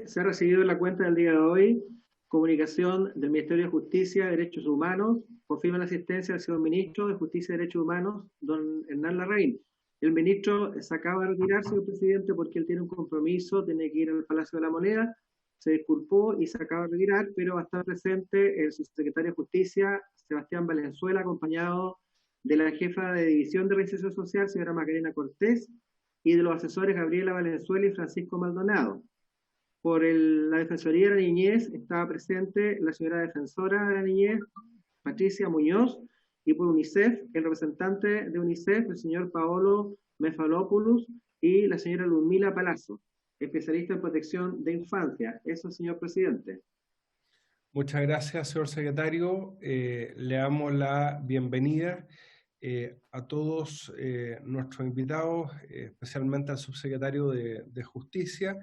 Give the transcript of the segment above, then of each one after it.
Se ha recibido en la cuenta del día de hoy comunicación del Ministerio de Justicia y Derechos Humanos. Confirma la asistencia del señor Ministro de Justicia y Derechos Humanos, don Hernán Larraín. El ministro se acaba de retirar, señor presidente, porque él tiene un compromiso, tiene que ir al Palacio de la Moneda, se disculpó y se acaba de retirar, pero va a estar presente el subsecretario de Justicia, Sebastián Valenzuela, acompañado de la jefa de División de Reinserción Social, señora Macarena Cortés, y de los asesores Gabriela Valenzuela y Francisco Maldonado. Por la Defensoría de la Niñez estaba presente la señora defensora de la niñez, Patricia Muñoz, y por UNICEF, el representante de UNICEF, el señor Paolo Mefalopoulos, y la señora Ludmila Palazzo, especialista en protección de infancia. Eso, señor presidente. Muchas gracias, señor secretario. Le damos la bienvenida a todos nuestros invitados, especialmente al subsecretario de Justicia.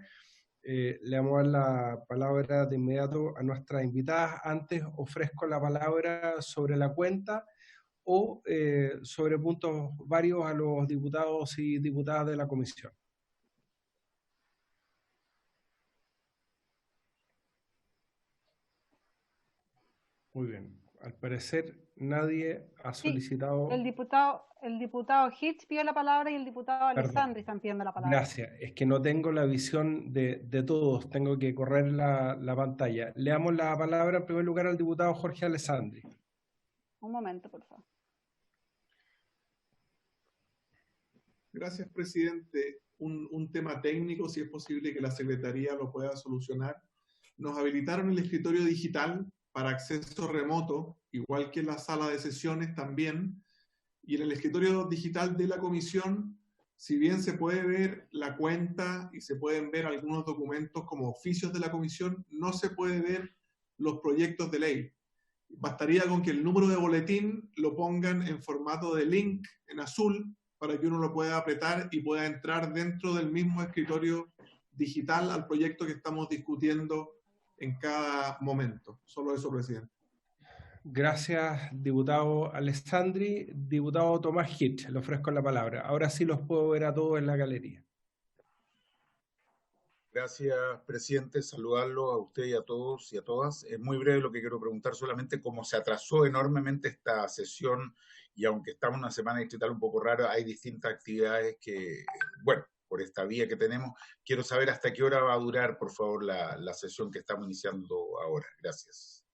Le damos a dar la palabra de inmediato a nuestras invitadas. Antes ofrezco la palabra sobre la cuenta o sobre puntos varios a los diputados y diputadas de la comisión. Muy bien. Al parecer nadie ha solicitado... Sí, el diputado Hitch pidió la palabra y el diputado Alessandri están pidiendo la palabra. Gracias. Es que no tengo la visión de todos. Tengo que correr la pantalla. Le damos la palabra en primer lugar al diputado Jorge Alessandri. Un momento, por favor. Gracias, presidente. Un tema técnico, si es posible que la Secretaría lo pueda solucionar. Nos habilitaron el escritorio digital para acceso remoto, igual que en la sala de sesiones también. Y en el escritorio digital de la comisión, si bien se puede ver la cuenta y se pueden ver algunos documentos como oficios de la comisión, no se puede ver los proyectos de ley. Bastaría con que el número de boletín lo pongan en formato de link en azul para que uno lo pueda apretar y pueda entrar dentro del mismo escritorio digital al proyecto que estamos discutiendo en cada momento. Solo eso, presidente. Gracias, diputado Alessandri. Diputado Tomás Hitch, le ofrezco la palabra. Ahora sí los puedo ver a todos en la galería. Gracias, presidente. Saludarlo a usted y a todos y a todas. Es muy breve lo que quiero preguntar, solamente como se atrasó enormemente esta sesión y aunque estamos en una semana distrital un poco rara, hay distintas actividades que, bueno, por esta vía que tenemos, quiero saber hasta qué hora va a durar, por favor, la sesión que estamos iniciando ahora. Gracias.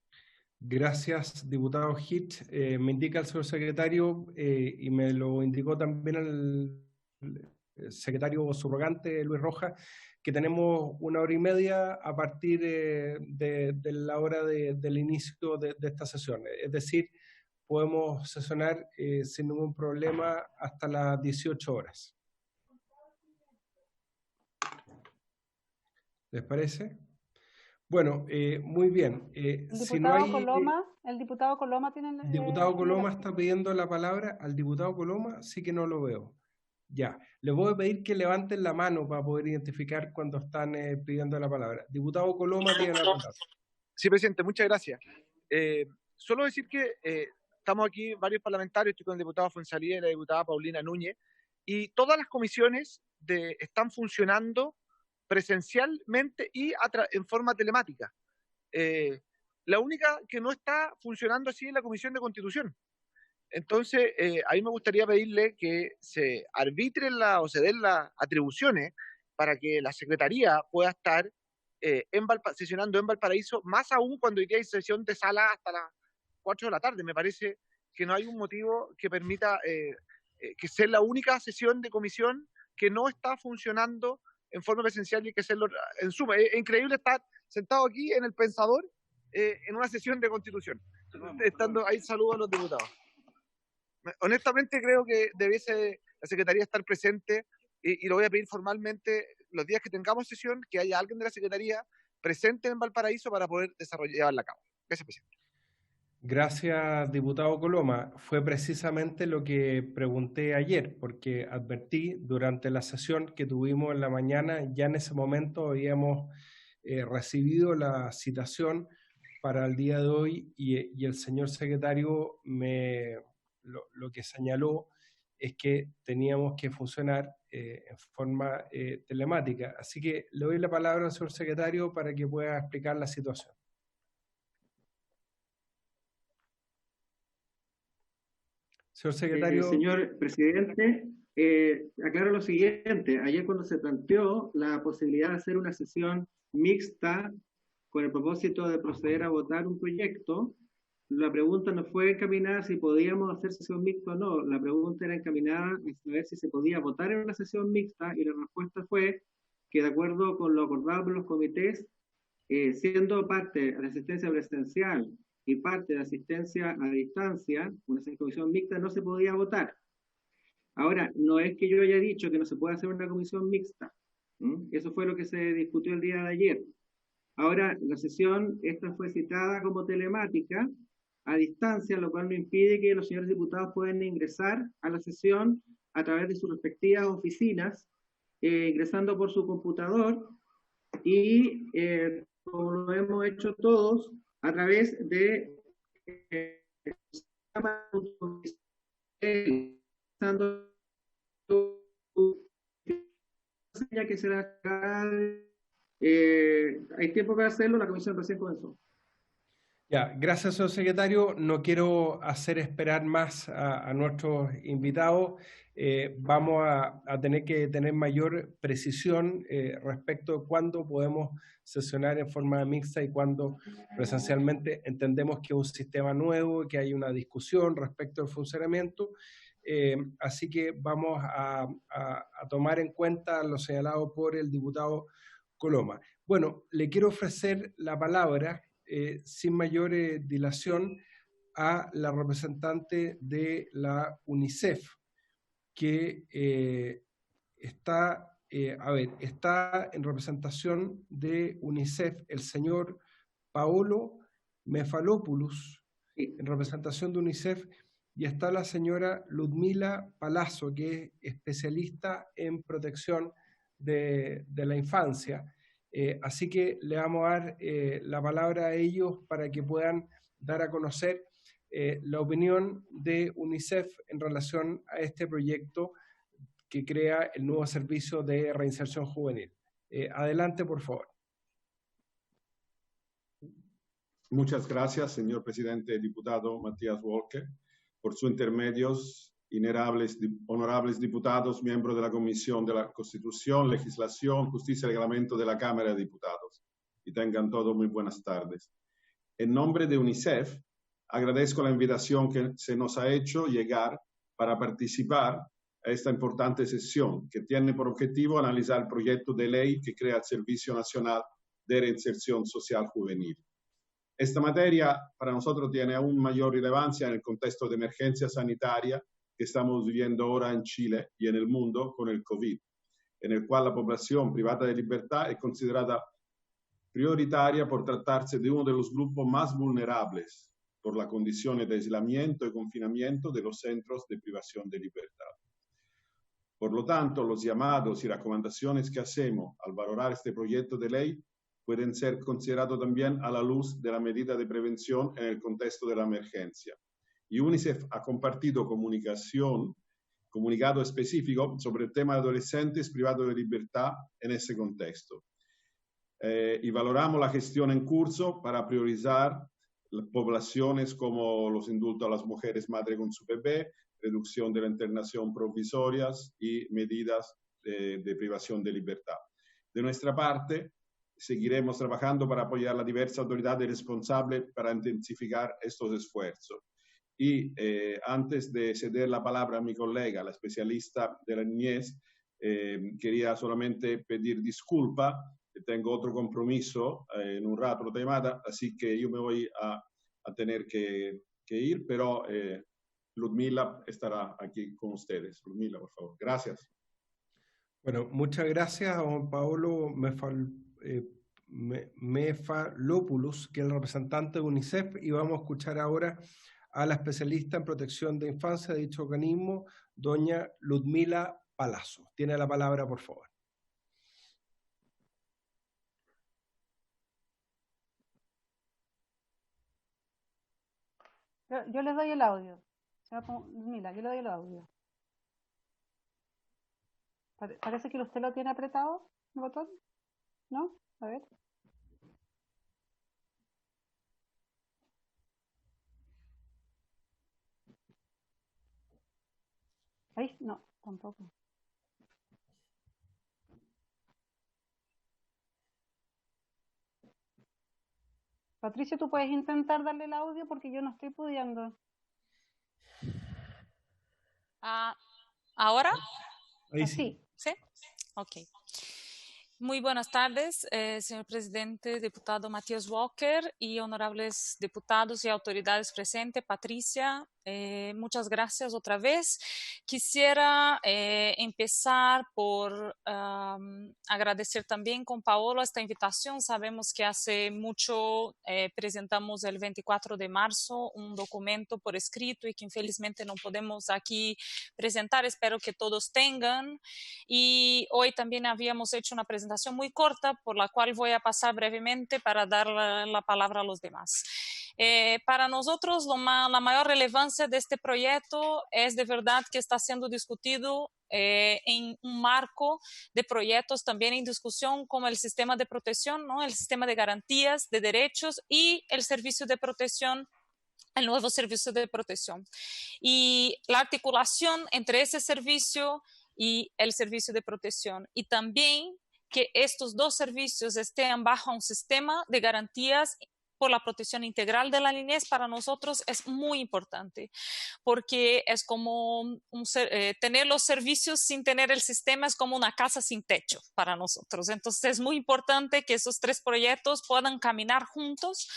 Gracias, diputado Hitch. Me indica el señor secretario y me lo indicó también el secretario subrogante Luis Rojas, que tenemos 1h30 a partir de la hora del inicio de esta sesión. Es decir, podemos sesionar sin ningún problema hasta las 18 horas. ¿Les parece? Bueno, muy bien. El diputado si no hay, Coloma, el diputado Coloma tiene... El diputado Coloma está pidiendo la palabra. Al diputado Coloma sí que no lo veo. Ya, le voy a pedir que levanten la mano para poder identificar cuando están pidiendo la palabra. Diputado Coloma tiene la palabra. Sí, presidente, muchas gracias. Solo decir que estamos aquí varios parlamentarios, estoy con el diputado Fuenzalía y la diputada Paulina Núñez, y todas las comisiones están funcionando presencialmente y en forma telemática. La única que no está funcionando así es la Comisión de Constitución. Entonces, a mí me gustaría pedirle que se arbitren o se den las atribuciones para que la Secretaría pueda estar sesionando en Valparaíso, más aún cuando hoy día hay sesión de sala hasta las 4 de la tarde. Me parece que no hay un motivo que permita que sea la única sesión de comisión que no está funcionando en forma presencial y hay que hacerlo en suma. Es increíble estar sentado aquí en el Pensador en una sesión de Constitución. Estando ahí, saludo a los diputados. Honestamente creo que debiese la Secretaría estar presente y lo voy a pedir formalmente los días que tengamos sesión, que haya alguien de la Secretaría presente en Valparaíso para poder llevarla a cabo. Gracias, presidente. Gracias, diputado Coloma. Fue precisamente lo que pregunté ayer, porque advertí durante la sesión que tuvimos en la mañana, ya en ese momento habíamos recibido la citación para el día de hoy y el señor secretario lo que señaló es que teníamos que funcionar en forma telemática. Así que le doy la palabra al señor secretario para que pueda explicar la situación. Señor secretario. Señor presidente, aclaro lo siguiente. Ayer cuando se planteó la posibilidad de hacer una sesión mixta con el propósito de proceder a votar un proyecto, la pregunta no fue encaminada si podíamos hacer sesión mixta o no. La pregunta era encaminada a saber si se podía votar en una sesión mixta, y la respuesta fue que, de acuerdo con lo acordado por los comités, siendo parte de la asistencia presencial y parte de asistencia a distancia, una comisión mixta no se podía votar. Ahora, no es que yo haya dicho que no se puede hacer una comisión mixta. Eso fue lo que se discutió el día de ayer. Ahora, la sesión, esta fue citada como telemática, a distancia, lo cual no impide que los señores diputados puedan ingresar a la sesión a través de sus respectivas oficinas, ingresando por su computador, y como lo hemos hecho todos, a través de que será hay tiempo para hacerlo, la comisión recién comenzó. Ya, gracias, señor secretario. No quiero hacer esperar más a nuestros invitados. Vamos a tener que tener mayor precisión respecto de cuándo podemos sesionar en forma mixta y cuándo presencialmente. Entendemos que es un sistema nuevo, que hay una discusión respecto al funcionamiento. Así que vamos a tomar en cuenta lo señalado por el diputado Coloma. Bueno, le quiero ofrecer la palabra sin mayor dilación a la representante de la UNICEF, que está en representación de UNICEF el señor Paolo Mefalopoulos, en representación de UNICEF, y está la señora Ludmila Palazzo, que es especialista en protección de la infancia. Así que le vamos a dar la palabra a ellos para que puedan dar a conocer la opinión de UNICEF en relación a este proyecto que crea el nuevo servicio de reinserción juvenil. Adelante, por favor. Muchas gracias, señor presidente, diputado Matías Walker. Por sus intermedios, honorables diputados, miembros de la Comisión de la Constitución, Legislación, Justicia y Reglamento de la Cámara de Diputados. Y tengan todos muy buenas tardes. En nombre de UNICEF, agradezco la invitación que se nos ha hecho llegar para participar a esta importante sesión, que tiene por objetivo analizar el proyecto de ley que crea el Servicio Nacional de Reinserción Social Juvenil. Esta materia para nosotros tiene aún mayor relevancia en el contexto de emergencia sanitaria que estamos viviendo ahora en Chile y en el mundo con el COVID, en el cual la población privada de libertad es considerada prioritaria por tratarse de uno de los grupos más vulnerables por la condición de aislamiento y confinamiento de los centros de privación de libertad. Por lo tanto, los llamados y recomendaciones que hacemos al valorar este proyecto de ley pueden ser considerados también a la luz de la medida de prevención en el contexto de la emergencia. Y UNICEF ha compartido comunicado específico sobre el tema de adolescentes privados de libertad en ese contexto. Y valoramos la gestión en curso para priorizar las poblaciones como los indultos a las mujeres madres con su bebé, reducción de la internación provisorias y medidas de privación de libertad. De nuestra parte, seguiremos trabajando para apoyar a las diversas autoridades responsables para intensificar estos esfuerzos. Y antes de ceder la palabra a mi colega, la especialista de la niñez, quería solamente pedir disculpa, tengo otro compromiso en un rato, otra llamada, así que yo me voy a tener que ir, pero Ludmila estará aquí con ustedes. Ludmila, por favor. Gracias. Bueno, muchas gracias a don Paolo Mefalopoulos, que es el representante de UNICEF, y vamos a escuchar ahora a la especialista en protección de infancia de dicho organismo, doña Ludmila Palazzo. Tiene la palabra, por favor. Yo les doy el audio. Ludmila, yo le doy el audio. Parece que usted lo tiene apretado, el botón. ¿No? A ver. Ahí, no, tampoco. Patricio, ¿tú puedes intentar darle el audio? Porque yo no estoy pudiendo. ¿Ahora? Ahí sí. ¿Sí? Ok. Muy buenas tardes, señor presidente, diputado Matías Walker y honorables diputados y autoridades presentes. Patricia, muchas gracias otra vez. Quisiera empezar por agradecer también con Paolo esta invitación. Sabemos que hace mucho presentamos el 24 de marzo un documento por escrito y que infelizmente no podemos aquí presentar. Espero que todos tengan. Y hoy también habíamos hecho una presentación muy corta, por la cual voy a pasar brevemente para dar la palabra a los demás. Para nosotros la mayor relevancia de este proyecto es de verdad que está siendo discutido en un marco de proyectos también en discusión como el sistema de protección, ¿no? El sistema de garantías de derechos y el servicio de protección, el nuevo servicio de protección. Y la articulación entre ese servicio y el servicio de protección, y también que estos dos servicios estén bajo un sistema de garantías por la protección integral de la niñez, para nosotros es muy importante, porque es como tener los servicios sin tener el sistema, es como una casa sin techo para nosotros. Entonces es muy importante que esos tres proyectos puedan caminar juntos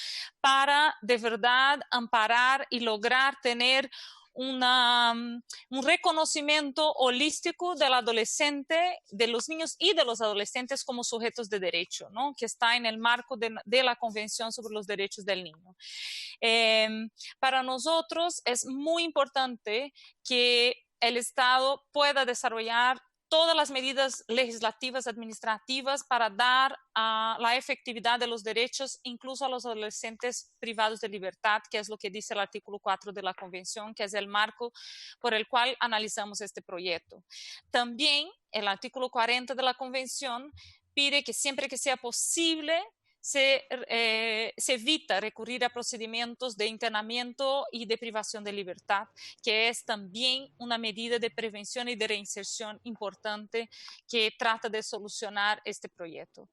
para de verdad amparar y lograr tener un reconocimiento holístico del adolescente, de los niños y de los adolescentes como sujetos de derecho, ¿no? Que está en el marco de la Convención sobre los Derechos del Niño. Para nosotros es muy importante que el Estado pueda desarrollar todas las medidas legislativas, administrativas para dar la efectividad de los derechos, incluso a los adolescentes privados de libertad, que es lo que dice el artículo 4 de la Convención, que es el marco por el cual analizamos este proyecto. También el artículo 40 de la Convención pide que siempre que sea posible se evita recurrir a procedimientos de internamiento y de privación de libertad, que es también una medida de prevención y de reinserción importante que trata de solucionar este proyecto.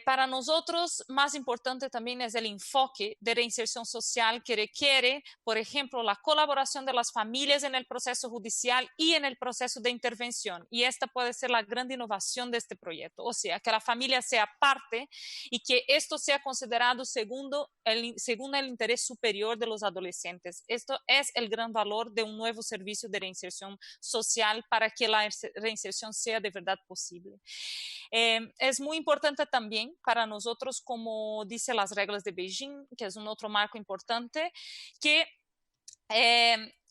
Para nosotros, más importante también es el enfoque de reinserción social que requiere, por ejemplo, la colaboración de las familias en el proceso judicial y en el proceso de intervención. Y esta puede ser la gran innovación de este proyecto, o sea, que la familia sea parte y que esto sea considerado según el interés superior de los adolescentes. Esto es el gran valor de un nuevo servicio de reinserción social para que la reinserción sea de verdad posible. Es muy importante también para nosotros, como dice las reglas de Beijing, que es un otro marco importante, que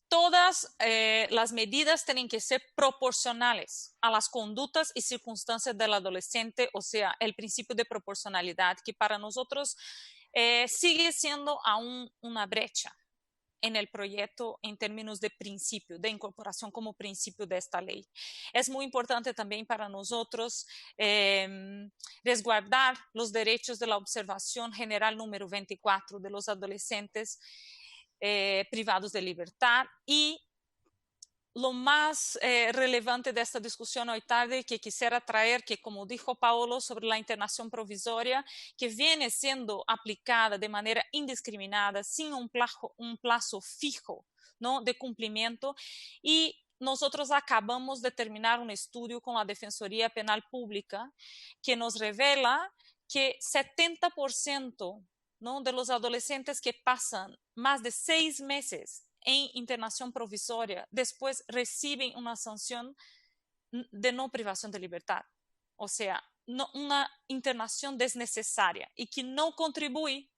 todas las medidas tienen que ser proporcionales a las conductas y circunstancias del adolescente, o sea, el principio de proporcionalidad, que para nosotros sigue siendo aún una brecha en el proyecto en términos de principio, de incorporación como principio de esta ley. Es muy importante también para nosotros resguardar los derechos de la observación general número 24 de los adolescentes privados de libertad. Y lo más relevante de esta discusión hoy tarde que quisiera traer, que como dijo Paolo sobre la internación provisoria, que viene siendo aplicada de manera indiscriminada, sin un plazo fijo, ¿no?, de cumplimiento. Y nosotros acabamos de terminar un estudio con la Defensoría Penal Pública que nos revela que 70%, ¿no?, de los adolescentes que pasan más de 6 meses en internación provisoria, después reciben una sanción de no privación de libertad. O sea, una internación desnecessaria y que no contribuye.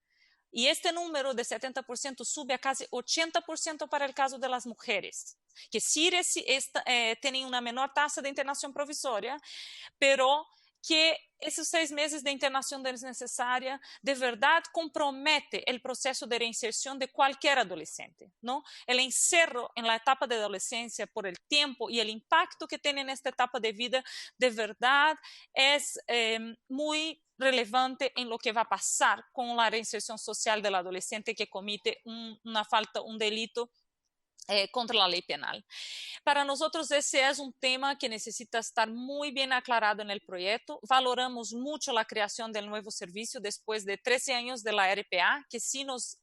Y este número de 70% sube a casi 80% para el caso de las mujeres, que sí tienen una menor tasa de internación provisoria, pero que esos 6 meses de internación desnecesaria de verdad compromete el proceso de reinserción de cualquier adolescente, ¿no? El encierro en la etapa de adolescencia por el tiempo y el impacto que tiene en esta etapa de vida de verdad es muy relevante en lo que va a pasar con la reinserción social del adolescente que comete una falta, un delito contra la ley penal. Para nosotros ese es un tema que necesita estar muy bien aclarado en el proyecto. Valoramos mucho la creación del nuevo servicio después de 13 años de la RPA, que sí nos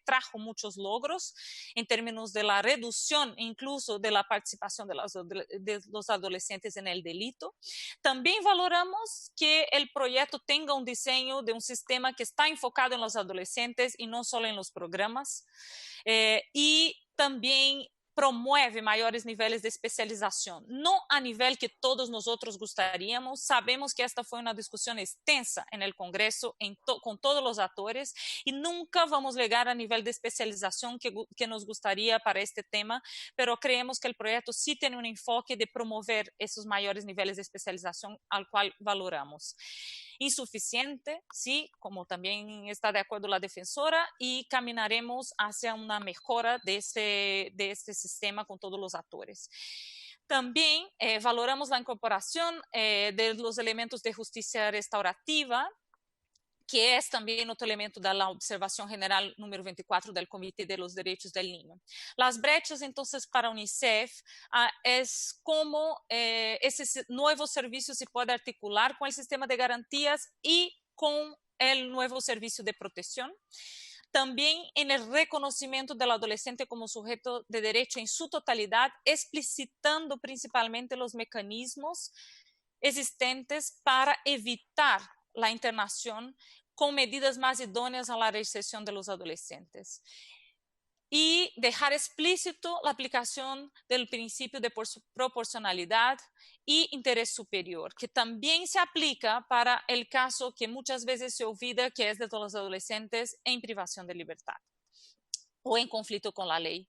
trajo muchos logros en términos de la reducción incluso de la participación de los adolescentes en el delito. También valoramos que el proyecto tenga un diseño de un sistema que está enfocado en los adolescentes y no solo en los programas. Y también promueve mayores niveles de especialización, no a nivel que todos nosotros gustaríamos. Sabemos que esta fue una discusión extensa en el Congreso con todos los actores y nunca vamos a llegar a nivel de especialización que nos gustaría para este tema, pero creemos que el proyecto sí tiene un enfoque de promover esos mayores niveles de especialización al cual valoramos. Insuficiente, sí, como también está de acuerdo la defensora, y caminaremos hacia una mejora de este sistema con todos los actores. También valoramos la incorporación de los elementos de justicia restaurativa, que es también otro elemento de la observación general número 24 del Comité de los Derechos del Niño. Las brechas, entonces, para UNICEF es cómo ese nuevo servicio se puede articular con el sistema de garantías y con el nuevo servicio de protección. También en el reconocimiento del adolescente como sujeto de derecho en su totalidad, explicitando principalmente los mecanismos existentes para evitar la internación con medidas más idóneas a la reinserción de los adolescentes. Y dejar explícito la aplicación del principio de proporcionalidad y interés superior, que también se aplica para el caso que muchas veces se olvida, que es de los adolescentes en privación de libertad o en conflicto con la ley.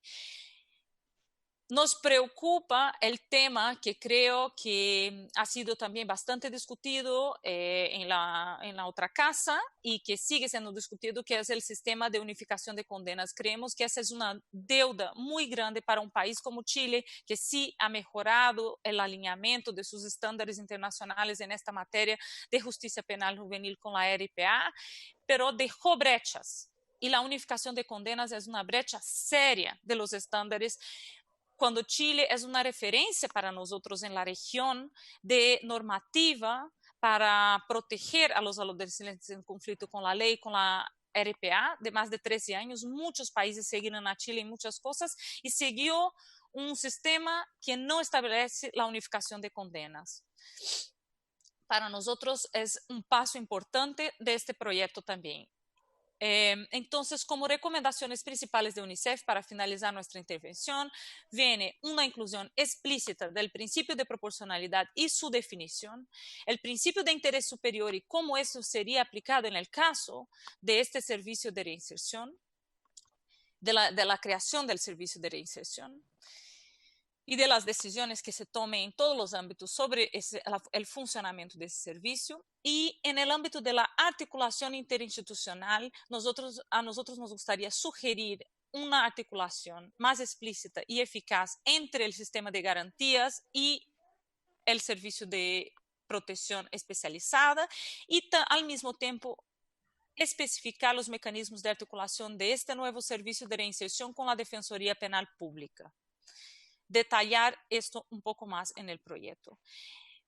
Nos preocupa el tema que creo que ha sido también bastante discutido en la otra casa y que sigue siendo discutido, que es el sistema de unificación de condenas. Creemos que esa es una deuda muy grande para un país como Chile, que sí ha mejorado el alineamiento de sus estándares internacionales en esta materia de justicia penal juvenil con la RPA, pero dejó brechas. Y la unificación de condenas es una brecha seria de los estándares, cuando Chile es una referencia para nosotros en la región de normativa para proteger a los adolescentes en conflicto con la ley, con la RPA, de más de 13 años. Muchos países seguiron a Chile en muchas cosas y siguió un sistema que no establece la unificación de condenas. Para nosotros es un paso importante de este proyecto también. Entonces, como recomendaciones principales de UNICEF para finalizar nuestra intervención, viene una inclusión explícita del principio de proporcionalidad y su definición, el principio de interés superior y cómo eso sería aplicado en el caso de este servicio de reinserción, de la creación del servicio de reinserción y de las decisiones que se tomen en todos los ámbitos sobre el funcionamiento de ese servicio. Y en el ámbito de la articulación interinstitucional, a nosotros nos gustaría sugerir una articulación más explícita y eficaz entre el sistema de garantías y el servicio de protección especializada y al mismo tiempo especificar los mecanismos de articulación de este nuevo servicio de reinserción con la Defensoría Penal Pública. Detallar esto un poco más en el proyecto.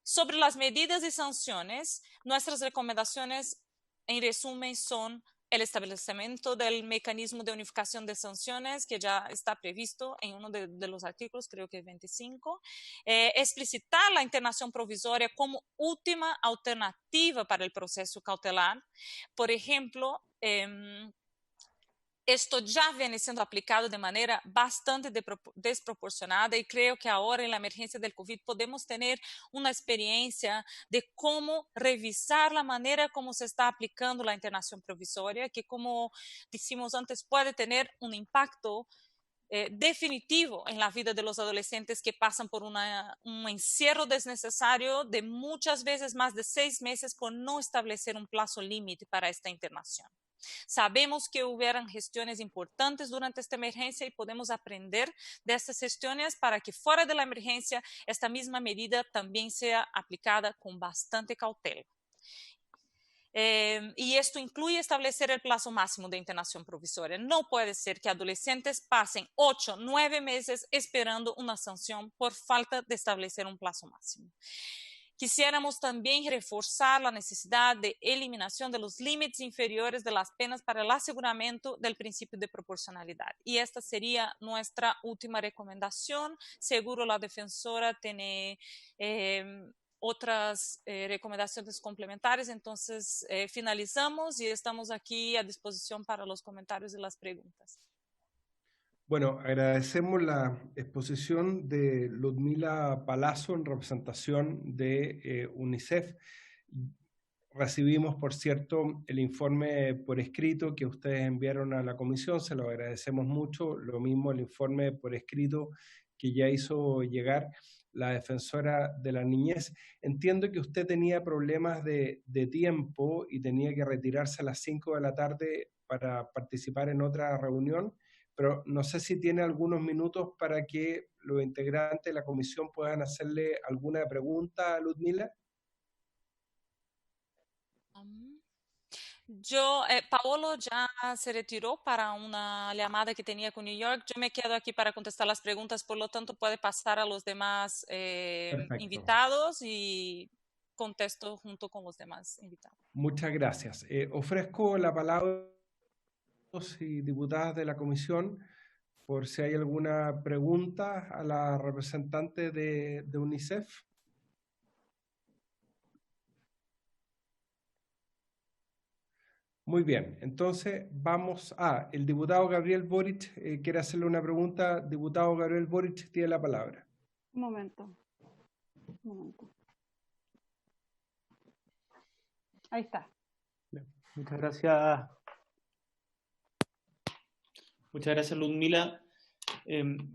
Sobre las medidas y sanciones, nuestras recomendaciones en resumen son el establecimiento del mecanismo de unificación de sanciones que ya está previsto en uno de los artículos, creo que 25, explicitar la internación provisoria como última alternativa para el proceso cautelar. Por ejemplo, esto ya viene siendo aplicado de manera bastante desproporcionada y creo que ahora en la emergencia del COVID podemos tener una experiencia de cómo revisar la manera como se está aplicando la internación provisoria, que como decimos antes puede tener un impacto definitivo en la vida de los adolescentes que pasan por un encierro desnecesario de muchas veces más de 6 meses por no establecer un plazo límite para esta internación. Sabemos que hubieran gestiones importantes durante esta emergencia y podemos aprender de estas gestiones para que fuera de la emergencia esta misma medida también sea aplicada con bastante cautela. Y esto incluye establecer el plazo máximo de internación provisoria. No puede ser que adolescentes pasen 8, 9 meses esperando una sanción por falta de establecer un plazo máximo. Quisiéramos también reforzar la necesidad de eliminación de los límites inferiores de las penas para el aseguramiento del principio de proporcionalidad. Y esta sería nuestra última recomendación. Seguro la defensora tiene otras recomendaciones complementarias. Entonces, finalizamos y estamos aquí a disposición para los comentarios y las preguntas. Bueno, agradecemos la exposición de Ludmila Palazzo en representación de UNICEF. Recibimos, por cierto, el informe por escrito que ustedes enviaron a la comisión, se lo agradecemos mucho. Lo mismo el informe por escrito que ya hizo llegar la defensora de la niñez. Entiendo que usted tenía problemas de tiempo y tenía que retirarse a las 5 de la tarde para participar en otra reunión, pero no sé si tiene algunos minutos para que los integrantes de la comisión puedan hacerle alguna pregunta a Ludmila. Paolo ya se retiró para una llamada que tenía con New York. Yo me quedo aquí para contestar las preguntas, por lo tanto puede pasar a los demás invitados y contesto junto con los demás invitados. Muchas gracias. Ofrezco la palabra a los diputadas de la comisión por si hay alguna pregunta a la representante de UNICEF. Muy bien, entonces vamos a... El diputado Gabriel Boric quiere hacerle una pregunta. Diputado Gabriel Boric, tiene la palabra. Un momento. Ahí está. Muchas gracias. Muchas gracias, Ludmila.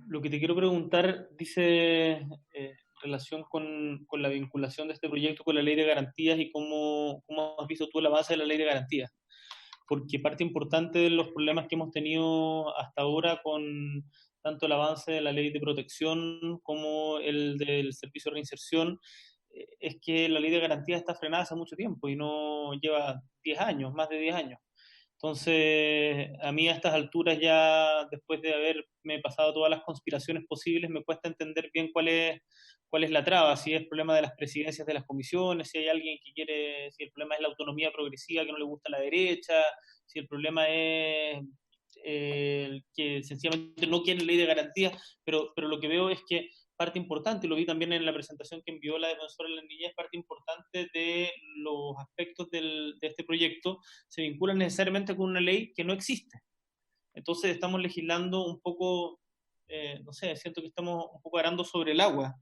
Lo que te quiero preguntar dice en relación con la vinculación de este proyecto con la ley de garantías y cómo has visto tú el avance de la ley de garantías. Porque parte importante de los problemas que hemos tenido hasta ahora con tanto el avance de la ley de protección como el del servicio de reinserción es que la ley de garantías está frenada hace mucho tiempo y no lleva 10 años, más de 10 años. Entonces, a mí a estas alturas ya, después de haberme pasado todas las conspiraciones posibles, me cuesta entender bien cuál es la traba, si es el problema de las presidencias de las comisiones, si hay alguien que quiere, si el problema es la autonomía progresiva que no le gusta a la derecha, si el problema es que sencillamente no quieren ley de garantías, pero lo que veo es que parte importante, y lo vi también en la presentación que envió la defensora de la niñez, parte importante de los aspectos de este proyecto se vinculan necesariamente con una ley que no existe. Entonces estamos legislando un poco, no sé, siento que estamos un poco arando sobre el agua.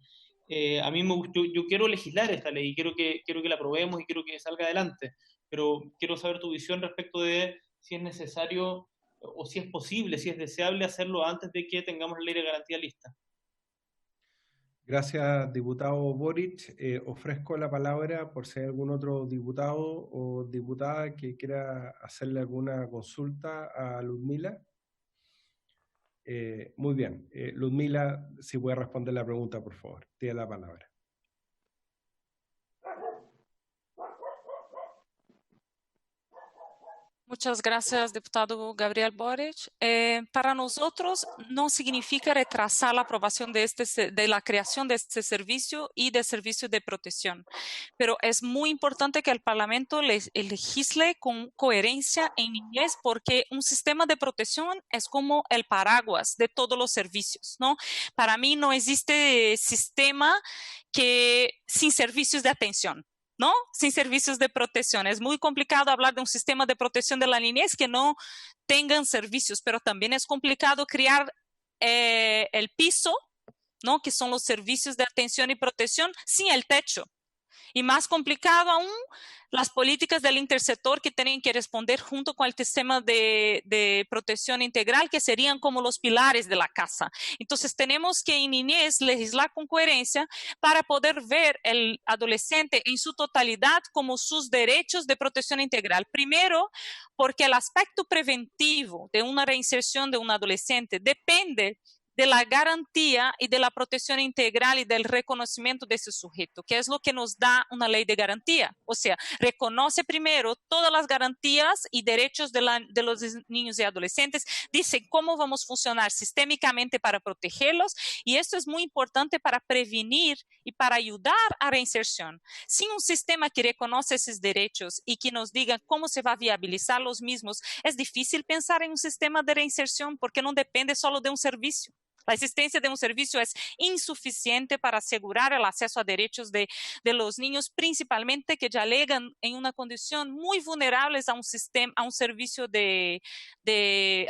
A mí yo quiero legislar esta ley, quiero que la aprobemos y quiero que salga adelante, pero quiero saber tu visión respecto de si es necesario o si es posible, si es deseable hacerlo antes de que tengamos la ley de garantía lista. Gracias, diputado Boric. Ofrezco la palabra por si hay algún otro diputado o diputada que quiera hacerle alguna consulta a Ludmila. Muy bien. Ludmila, si puede responder la pregunta, por favor. Tiene la palabra. Muchas gracias, diputado Gabriel Boric. Para nosotros no significa retrasar la aprobación de la creación de este servicio y de servicio de protección, pero es muy importante que el Parlamento legisle con coherencia en niñez porque un sistema de protección es como el paraguas de todos los servicios, ¿no? Para mí no existe sistema sin servicios de atención, ¿no? Sin servicios de protección. Es muy complicado hablar de un sistema de protección de la niñez que no tengan servicios, pero también es complicado crear el piso, ¿no? Que son los servicios de atención y protección sin el techo. Y más complicado aún, las políticas del intersector que tienen que responder junto con el sistema de protección integral, que serían como los pilares de la casa. Entonces, tenemos que en niñez legislar con coherencia para poder ver el adolescente en su totalidad como sus derechos de protección integral. Primero, porque el aspecto preventivo de una reinserción de un adolescente depende de la garantía y de la protección integral y del reconocimiento de ese sujeto, que es lo que nos da una ley de garantía. O sea, reconoce primero todas las garantías y derechos de los niños y adolescentes, dice cómo vamos a funcionar sistémicamente para protegerlos, y esto es muy importante para prevenir y para ayudar a reinserción. Sin un sistema que reconoce esos derechos y que nos diga cómo se va a viabilizar los mismos, es difícil pensar en un sistema de reinserción porque no depende solo de un servicio. La existencia de un servicio es insuficiente para asegurar el acceso a derechos de los niños, principalmente que ya llegan en una condición muy vulnerables a un servicio de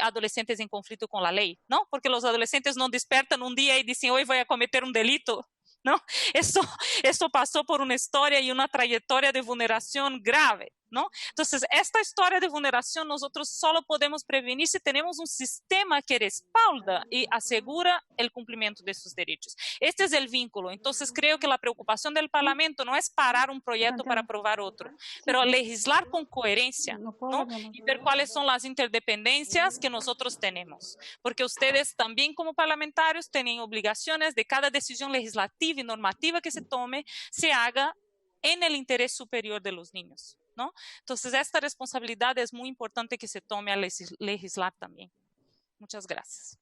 adolescentes en conflicto con la ley, ¿no? Porque los adolescentes no despertan un día y dicen, hoy voy a cometer un delito, ¿no? Esto pasó por una historia y una trayectoria de vulneración grave, ¿no? Entonces, esta historia de vulneración nosotros solo podemos prevenir si tenemos un sistema que respalda y asegura el cumplimiento de sus derechos. Este es el vínculo. Entonces, creo que la preocupación del Parlamento no es parar un proyecto para aprobar otro, pero legislar con coherencia, ¿no? Y ver cuáles son las interdependencias que nosotros tenemos. Porque ustedes también como parlamentarios tienen obligaciones de cada decisión legislativa y normativa que se tome, se haga en el interés superior de los niños, ¿no? Entonces, esta responsabilidad es muy importante que se tome al legislar también. Muchas gracias.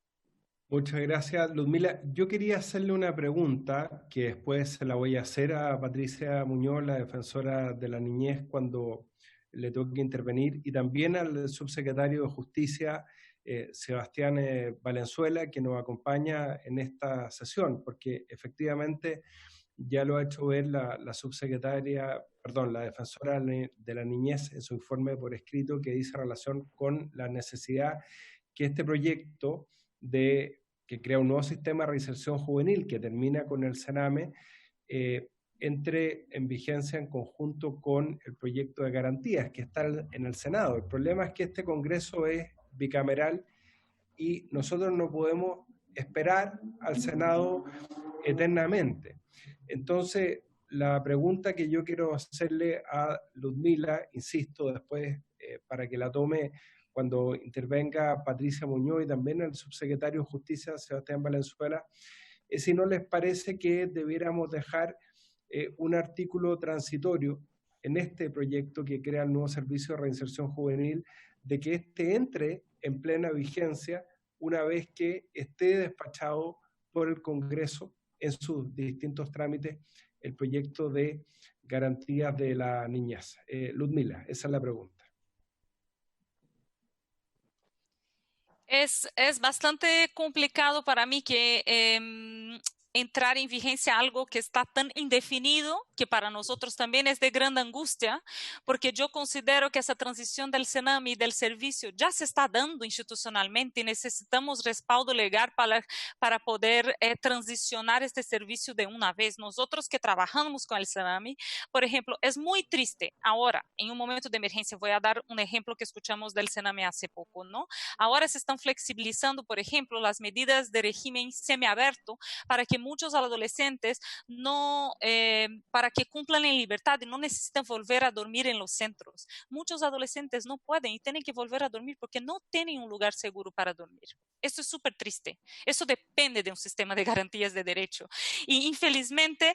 Muchas gracias, Ludmila. Yo quería hacerle una pregunta que después se la voy a hacer a Patricia Muñoz, la defensora de la niñez, cuando le toque intervenir, y también al subsecretario de Justicia, Sebastián Valenzuela, que nos acompaña en esta sesión, porque efectivamente ya lo ha hecho ver la defensora de la niñez en su informe por escrito, que dice relación con la necesidad que este proyecto que crea un nuevo sistema de reinserción juvenil que termina con el Sename, entre en vigencia en conjunto con el proyecto de garantías que está en el Senado. El problema es que este Congreso es bicameral y nosotros no podemos esperar al Senado eternamente. Entonces, la pregunta que yo quiero hacerle a Ludmila, insisto, después para que la tome cuando intervenga Patricia Muñoz y también el subsecretario de Justicia, Sebastián Valenzuela, es si no les parece que debiéramos dejar un artículo transitorio en este proyecto que crea el nuevo servicio de reinserción juvenil, de que este entre en plena vigencia una vez que esté despachado por el Congreso en sus distintos trámites el proyecto de garantías de la niñez. Ludmila, esa es la pregunta. Es bastante complicado para mí que entrar en vigencia algo que está tan indefinido, que para nosotros también es de gran angustia, porque yo considero que esa transición del Sename y del servicio ya se está dando institucionalmente y necesitamos respaldo legal para poder transicionar este servicio de una vez. Nosotros que trabajamos con el Sename, por ejemplo, es muy triste ahora, en un momento de emergencia, voy a dar un ejemplo que escuchamos del Sename hace poco, ¿no? Ahora se están flexibilizando, por ejemplo, las medidas de régimen semiabierto para que muchos adolescentes para que cumplan en libertad y no necesitan volver a dormir en los centros. Muchos adolescentes no pueden y tienen que volver a dormir porque no tienen un lugar seguro para dormir. Esto es súper triste. Eso depende de un sistema de garantías de derecho. Y infelizmente,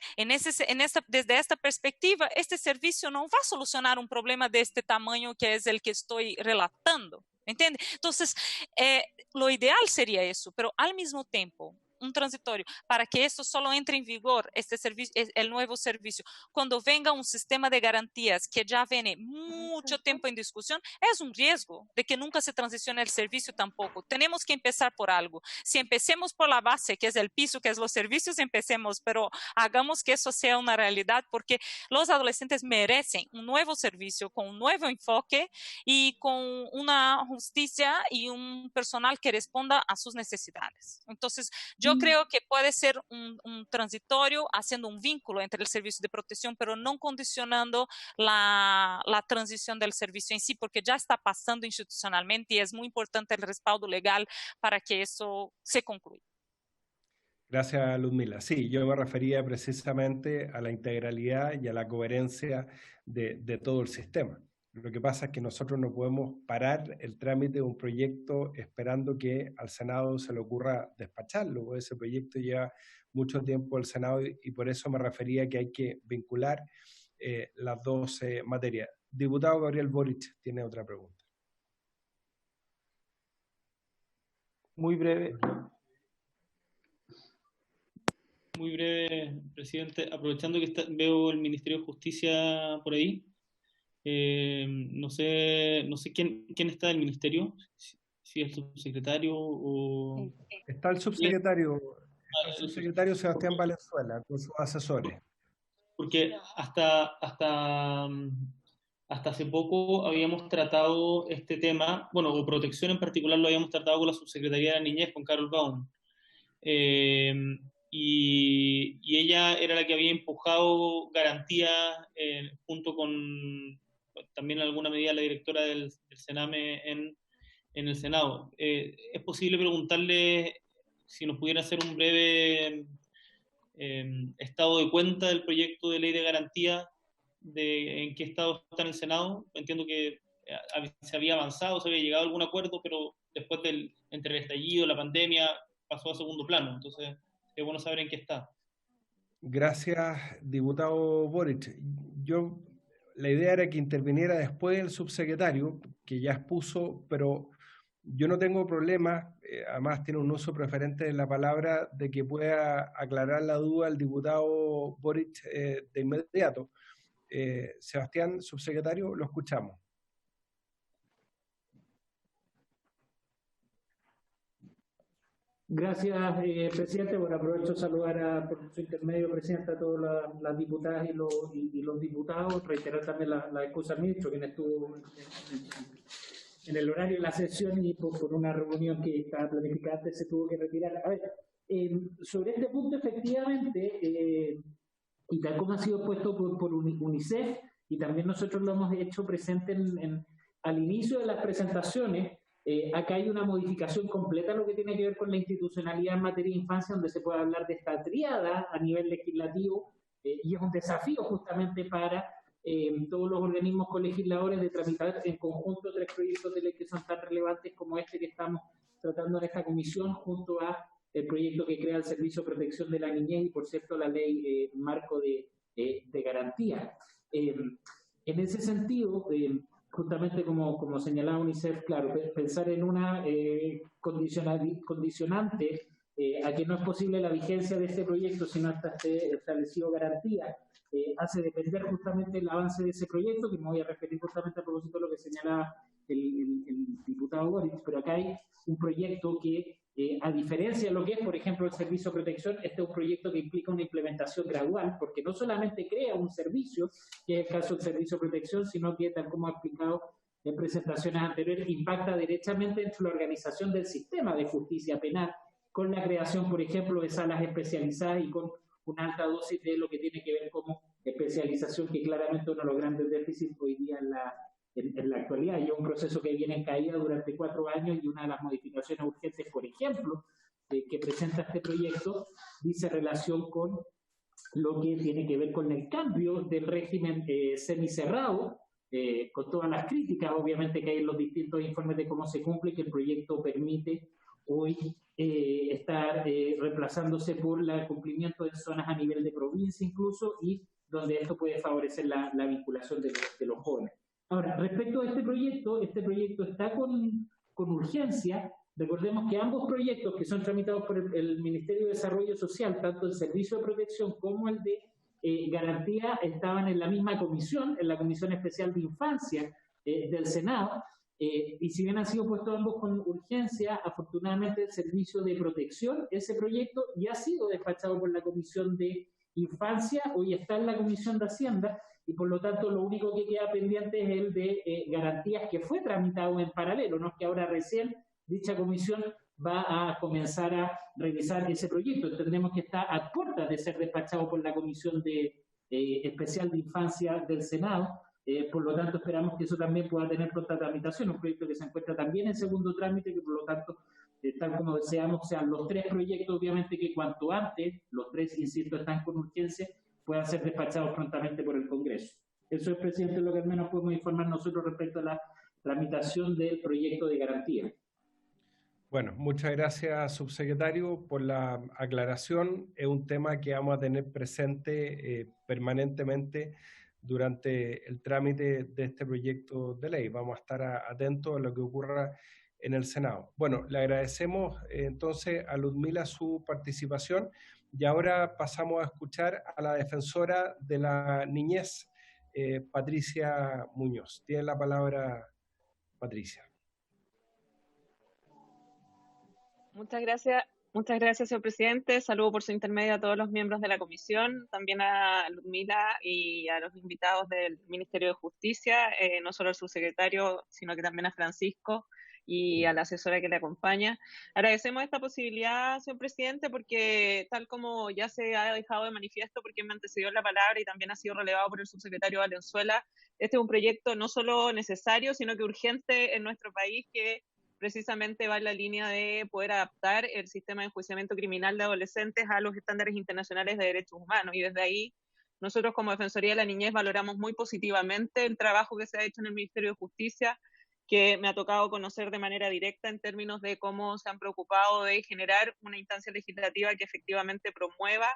desde esta perspectiva, este servicio no va a solucionar un problema de este tamaño que es el que estoy relatando. ¿Entiende? Entonces, lo ideal sería eso, pero al mismo tiempo, un transitorio, para que esto solo entre en vigor, este servicio, el nuevo servicio, cuando venga un sistema de garantías que ya viene mucho tiempo en discusión, es un riesgo de que nunca se transicione el servicio tampoco. Tenemos que empezar por algo. Si empecemos por la base, que es el piso, que es los servicios, empecemos, pero hagamos que eso sea una realidad, porque los adolescentes merecen un nuevo servicio con un nuevo enfoque y con una justicia y un personal que responda a sus necesidades. Entonces, yo yo creo que puede ser un transitorio, haciendo un vínculo entre el servicio de protección, pero no condicionando la transición del servicio en sí, porque ya está pasando institucionalmente y es muy importante el respaldo legal para que eso se concluya. Gracias, Ludmila. Sí, yo me refería precisamente a la integralidad y a la coherencia de todo el sistema. Lo que pasa es que nosotros no podemos parar el trámite de un proyecto esperando que al Senado se le ocurra despacharlo. Ese proyecto lleva mucho tiempo al Senado y por eso me refería a que hay que vincular las dos materias. Diputado Gabriel Boric tiene otra pregunta. Muy breve. Muy breve, presidente. Aprovechando que veo el Ministerio de Justicia por ahí. No sé quién está del ministerio, si es el subsecretario o... Está el subsecretario Sebastián Valenzuela con sus asesores. Porque hasta hace poco habíamos tratado este tema, bueno, o protección en particular lo habíamos tratado con la Subsecretaría de la Niñez, con Carol Baum. Y ella era la que había empujado garantías junto con también en alguna medida la directora del Sename en el Senado. ¿Es posible preguntarle si nos pudiera hacer un breve estado de cuenta del proyecto de ley de garantía, en qué estado está en el Senado? Entiendo que se había avanzado, se había llegado a algún acuerdo, pero después entre el estallido, la pandemia, pasó a segundo plano. Entonces, es bueno saber en qué está. Gracias, diputado Boric. La idea era que interviniera después el subsecretario, que ya expuso, pero yo no tengo problema, además tiene un uso preferente de la palabra, de que pueda aclarar la duda el diputado Boric de inmediato. Sebastián, subsecretario, lo escuchamos. Gracias, presidente. Bueno, aprovecho de saludar por su intermedio, presidente, a todas las diputadas y los diputados. Reiterar también la excusa al ministro, quien estuvo en el horario de la sesión y por una reunión que estaba planificada antes se tuvo que retirar. A ver, sobre este punto, efectivamente, y tal como ha sido puesto por UNICEF, y también nosotros lo hemos hecho presente al inicio de las presentaciones, acá hay una modificación completa lo que tiene que ver con la institucionalidad en materia de infancia, donde se puede hablar de esta tríada a nivel legislativo, y es un desafío justamente para todos los organismos colegisladores de tramitar en conjunto 3 proyectos de ley que son tan relevantes como este que estamos tratando en esta comisión, junto a el proyecto que crea el Servicio de Protección de la Niñez y, por cierto, la ley marco de garantía. En ese sentido, justamente como señalaba UNICEF, claro, pensar en una condicionante a que no es posible la vigencia de este proyecto si no está establecido garantía, hace depender justamente el avance de ese proyecto, que me voy a referir justamente a propósito de lo que señalaba el diputado Boric, pero acá hay un proyecto que, a diferencia de lo que es, por ejemplo, el servicio de protección, este es un proyecto que implica una implementación gradual, porque no solamente crea un servicio, que es el caso del servicio de protección, sino que, tal como ha explicado en presentaciones anteriores, impacta derechamente en la organización del sistema de justicia penal, con la creación, por ejemplo, de salas especializadas y con una alta dosis de lo que tiene que ver como especialización, que claramente uno de los grandes déficits hoy día en la actualidad. Y es un proceso que viene en caída durante 4 años, y una de las modificaciones urgentes, por ejemplo, que presenta este proyecto, dice relación con lo que tiene que ver con el cambio del régimen semicerrado, con todas las críticas, obviamente, que hay en los distintos informes de cómo se cumple, que el proyecto permite hoy estar reemplazándose por el cumplimiento de zonas a nivel de provincia incluso, y donde esto puede favorecer la vinculación de los jóvenes. Ahora, respecto a este proyecto está con urgencia. Recordemos que ambos proyectos que son tramitados por el Ministerio de Desarrollo Social, tanto el Servicio de Protección como el de Garantía, estaban en la misma comisión, en la Comisión Especial de Infancia del Senado, y si bien han sido puestos ambos con urgencia, afortunadamente el Servicio de Protección, ese proyecto ya ha sido despachado por la Comisión de Infancia, hoy está en la Comisión de Hacienda, y por lo tanto lo único que queda pendiente es el de garantías, que fue tramitado en paralelo, no es que ahora recién dicha comisión va a comenzar a revisar ese proyecto. Entendemos que está a puertas de ser despachado por la Comisión Especial de Infancia del Senado. Por lo tanto, esperamos que eso también pueda tener pronta tramitación, un proyecto que se encuentra también en segundo trámite, que por lo tanto, tal como deseamos, sean los 3 proyectos, obviamente que cuanto antes, los 3, insisto, están con urgencia, puedan ser despachados prontamente por el Congreso. Eso es, presidente, lo que al menos podemos informar nosotros respecto a la tramitación del proyecto de garantía. Bueno, muchas gracias, subsecretario, por la aclaración. Es un tema que vamos a tener presente permanentemente durante el trámite de este proyecto de ley. Vamos a estar atentos a lo que ocurra en el Senado. Bueno, le agradecemos entonces a Ludmila su participación y ahora pasamos a escuchar a la defensora de la niñez, Patricia Muñoz. Tiene la palabra, Patricia. Muchas gracias, señor presidente. Saludo por su intermedio a todos los miembros de la comisión, también a Ludmila y a los invitados del Ministerio de Justicia, no solo al subsecretario, sino que también a Francisco y a la asesora que le acompaña. Agradecemos esta posibilidad, señor presidente, porque tal como ya se ha dejado de manifiesto, porque me antecedió la palabra y también ha sido relevado por el subsecretario Valenzuela, este es un proyecto no solo necesario, sino que urgente en nuestro país, que precisamente va en la línea de poder adaptar el sistema de enjuiciamiento criminal de adolescentes a los estándares internacionales de derechos humanos. Y desde ahí, nosotros como Defensoría de la Niñez valoramos muy positivamente el trabajo que se ha hecho en el Ministerio de Justicia, que me ha tocado conocer de manera directa en términos de cómo se han preocupado de generar una instancia legislativa que efectivamente promueva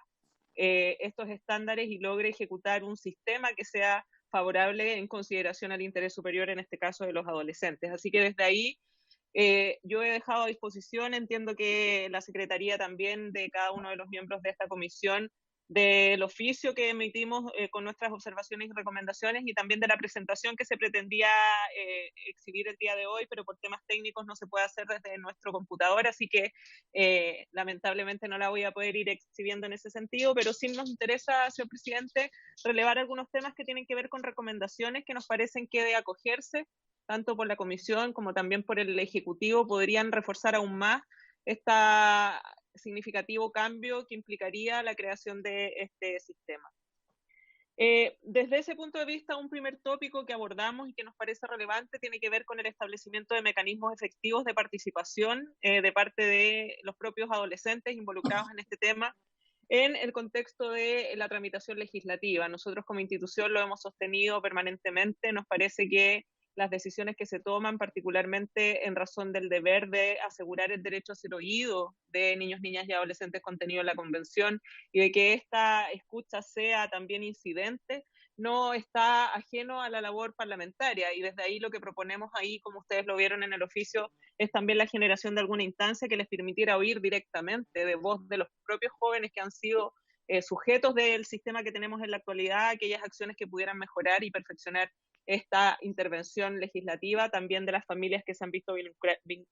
estos estándares y logre ejecutar un sistema que sea favorable en consideración al interés superior, en este caso de los adolescentes. Así que desde ahí, yo he dejado a disposición, entiendo que la Secretaría también de cada uno de los miembros de esta comisión, del oficio que emitimos con nuestras observaciones y recomendaciones y también de la presentación que se pretendía exhibir el día de hoy, pero por temas técnicos no se puede hacer desde nuestro computador, así que lamentablemente no la voy a poder ir exhibiendo en ese sentido, pero sí nos interesa, señor presidente, relevar algunos temas que tienen que ver con recomendaciones que nos parecen que de acogerse tanto por la Comisión como también por el Ejecutivo, podrían reforzar aún más este significativo cambio que implicaría la creación de este sistema. Desde ese punto de vista, un primer tópico que abordamos y que nos parece relevante tiene que ver con el establecimiento de mecanismos efectivos de participación de parte de los propios adolescentes involucrados en este tema en el contexto de la tramitación legislativa. Nosotros como institución lo hemos sostenido permanentemente, nos parece que las decisiones que se toman, particularmente en razón del deber de asegurar el derecho a ser oído de niños, niñas y adolescentes contenido en la Convención y de que esta escucha sea también incidente, no está ajeno a la labor parlamentaria. Y desde ahí lo que proponemos ahí, como ustedes lo vieron en el oficio, es también la generación de alguna instancia que les permitiera oír directamente de voz de los propios jóvenes que han sido sujetos del sistema que tenemos en la actualidad, aquellas acciones que pudieran mejorar y perfeccionar esta intervención legislativa, también de las familias que se han visto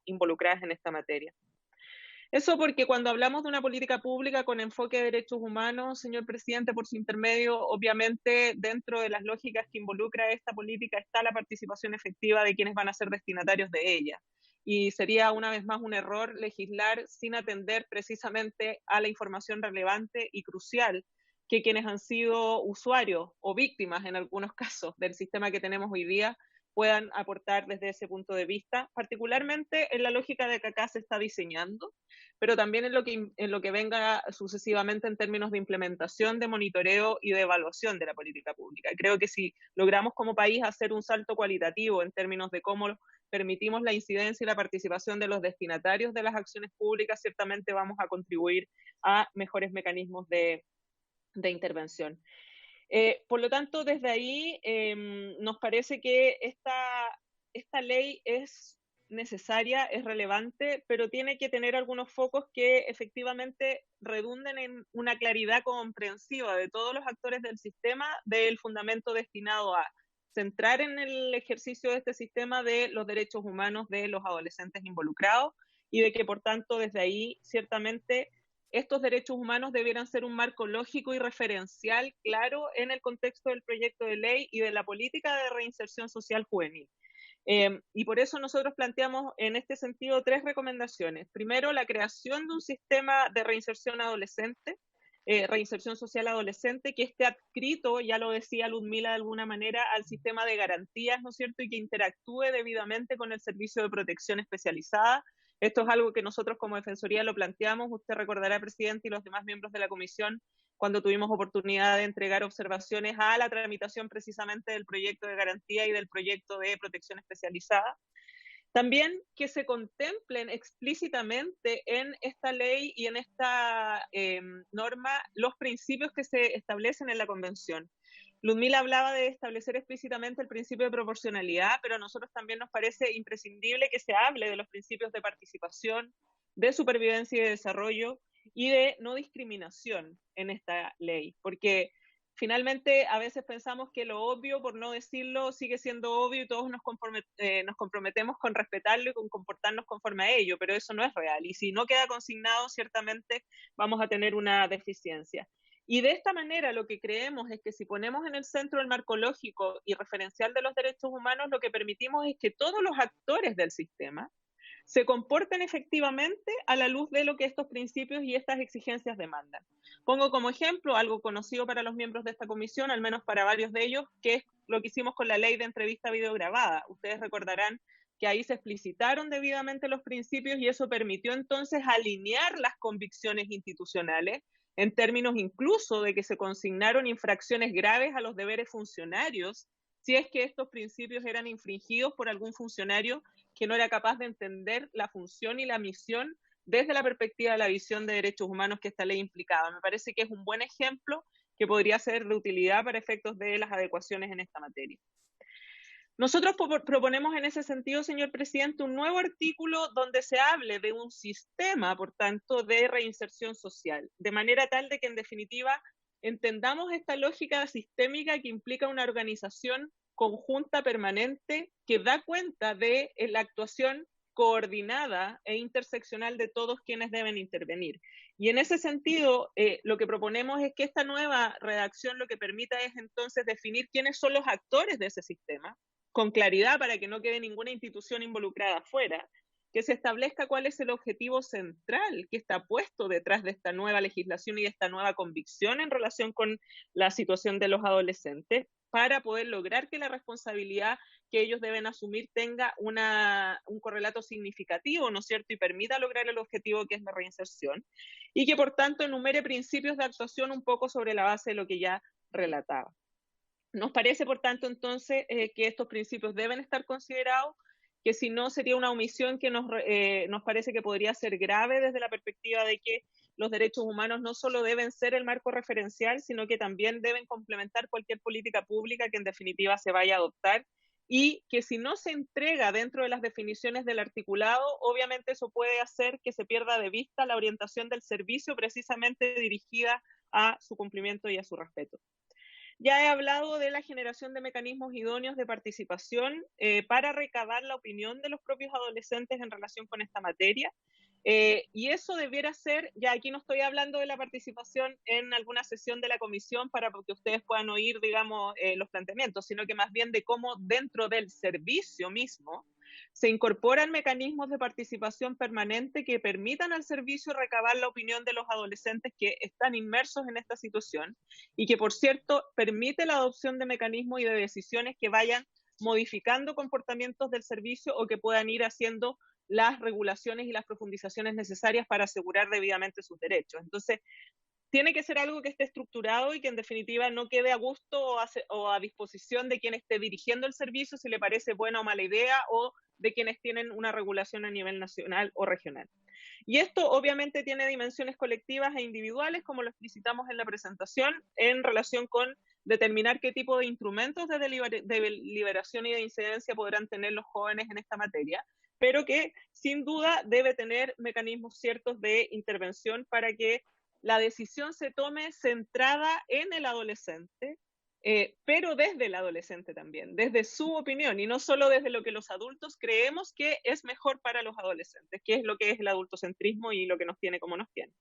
involucradas en esta materia. Eso porque cuando hablamos de una política pública con enfoque de derechos humanos, señor presidente, por su intermedio, obviamente dentro de las lógicas que involucra esta política está la participación efectiva de quienes van a ser destinatarios de ella. Y sería una vez más un error legislar sin atender precisamente a la información relevante y crucial que quienes han sido usuarios o víctimas en algunos casos del sistema que tenemos hoy día puedan aportar desde ese punto de vista, particularmente en la lógica de que acá se está diseñando, pero también en lo que venga sucesivamente en términos de implementación, de monitoreo y de evaluación de la política pública. Creo que si logramos como país hacer un salto cualitativo en términos de cómo permitimos la incidencia y la participación de los destinatarios de las acciones públicas, ciertamente vamos a contribuir a mejores mecanismos de intervención. Por lo tanto, desde ahí nos parece que esta ley es necesaria, es relevante, pero tiene que tener algunos focos que efectivamente redunden en una claridad comprensiva de todos los actores del sistema del fundamento destinado a centrar en el ejercicio de este sistema de los derechos humanos de los adolescentes involucrados y de que, por tanto, desde ahí ciertamente estos derechos humanos debieran ser un marco lógico y referencial claro en el contexto del proyecto de ley y de la política de reinserción social juvenil. Y por eso nosotros planteamos en este sentido 3 recomendaciones. Primero, la creación de un sistema de reinserción adolescente, reinserción social adolescente, que esté adscrito, ya lo decía Ludmila de alguna manera, al sistema de garantías, ¿no es cierto?, y que interactúe debidamente con el servicio de protección especializada. Esto es algo que nosotros como Defensoría lo planteamos. Usted recordará, presidente, y los demás miembros de la comisión, cuando tuvimos oportunidad de entregar observaciones a la tramitación precisamente del proyecto de garantía y del proyecto de protección especializada. También que se contemplen explícitamente en esta ley y en esta norma los principios que se establecen en la Convención. Ludmila hablaba de establecer explícitamente el principio de proporcionalidad, pero a nosotros también nos parece imprescindible que se hable de los principios de participación, de supervivencia y de desarrollo y de no discriminación en esta ley, porque finalmente a veces pensamos que lo obvio, por no decirlo, sigue siendo obvio y todos nos comprometemos con respetarlo y con comportarnos conforme a ello, pero eso no es real, y si no queda consignado, ciertamente vamos a tener una deficiencia. Y de esta manera lo que creemos es que si ponemos en el centro el marco lógico y referencial de los derechos humanos, lo que permitimos es que todos los actores del sistema se comporten efectivamente a la luz de lo que estos principios y estas exigencias demandan. Pongo como ejemplo algo conocido para los miembros de esta comisión, al menos para varios de ellos, que es lo que hicimos con la ley de entrevista videograbada. Ustedes recordarán que ahí se explicitaron debidamente los principios y eso permitió entonces alinear las convicciones institucionales en términos incluso de que se consignaron infracciones graves a los deberes funcionarios si es que estos principios eran infringidos por algún funcionario que no era capaz de entender la función y la misión desde la perspectiva de la visión de derechos humanos que esta ley implicaba. Me parece que es un buen ejemplo que podría ser de utilidad para efectos de las adecuaciones en esta materia. Nosotros proponemos en ese sentido, señor presidente, un nuevo artículo donde se hable de un sistema, por tanto, de reinserción social, de manera tal de que, en definitiva, entendamos esta lógica sistémica que implica una organización conjunta permanente que da cuenta de la actuación coordinada e interseccional de todos quienes deben intervenir. Y en ese sentido, lo que proponemos es que esta nueva redacción lo que permita es entonces definir quiénes son los actores de ese sistema, con claridad para que no quede ninguna institución involucrada afuera, que se establezca cuál es el objetivo central que está puesto detrás de esta nueva legislación y de esta nueva convicción en relación con la situación de los adolescentes, para poder lograr que la responsabilidad que ellos deben asumir tenga un correlato significativo, ¿no es cierto?, y permita lograr el objetivo que es la reinserción, y que por tanto enumere principios de actuación un poco sobre la base de lo que ya relataba. Nos parece, por tanto, entonces, que estos principios deben estar considerados, que si no sería una omisión que nos parece que podría ser grave desde la perspectiva de que los derechos humanos no solo deben ser el marco referencial, sino que también deben complementar cualquier política pública que en definitiva se vaya a adoptar, y que si no se entrega dentro de las definiciones del articulado, obviamente eso puede hacer que se pierda de vista la orientación del servicio precisamente dirigida a su cumplimiento y a su respeto. Ya he hablado de la generación de mecanismos idóneos de participación para recabar la opinión de los propios adolescentes en relación con esta materia. Y eso debiera ser, ya aquí no estoy hablando de la participación en alguna sesión de la comisión para que ustedes puedan oír, digamos, los planteamientos, sino que más bien de cómo dentro del servicio mismo se incorporan mecanismos de participación permanente que permitan al servicio recabar la opinión de los adolescentes que están inmersos en esta situación y que, por cierto, permite la adopción de mecanismos y de decisiones que vayan modificando comportamientos del servicio o que puedan ir haciendo las regulaciones y las profundizaciones necesarias para asegurar debidamente sus derechos. Entonces, tiene que ser algo que esté estructurado y que en definitiva no quede a gusto o a disposición de quien esté dirigiendo el servicio si le parece buena o mala idea, o de quienes tienen una regulación a nivel nacional o regional. Y esto obviamente tiene dimensiones colectivas e individuales, como lo explicitamos en la presentación, en relación con determinar qué tipo de instrumentos de deliberación y de incidencia podrán tener los jóvenes en esta materia, pero que sin duda debe tener mecanismos ciertos de intervención para que la decisión se tome centrada en el adolescente, pero desde el adolescente también, desde su opinión y no solo desde lo que los adultos creemos que es mejor para los adolescentes, que es lo que es el adultocentrismo y lo que nos tiene como nos tiene.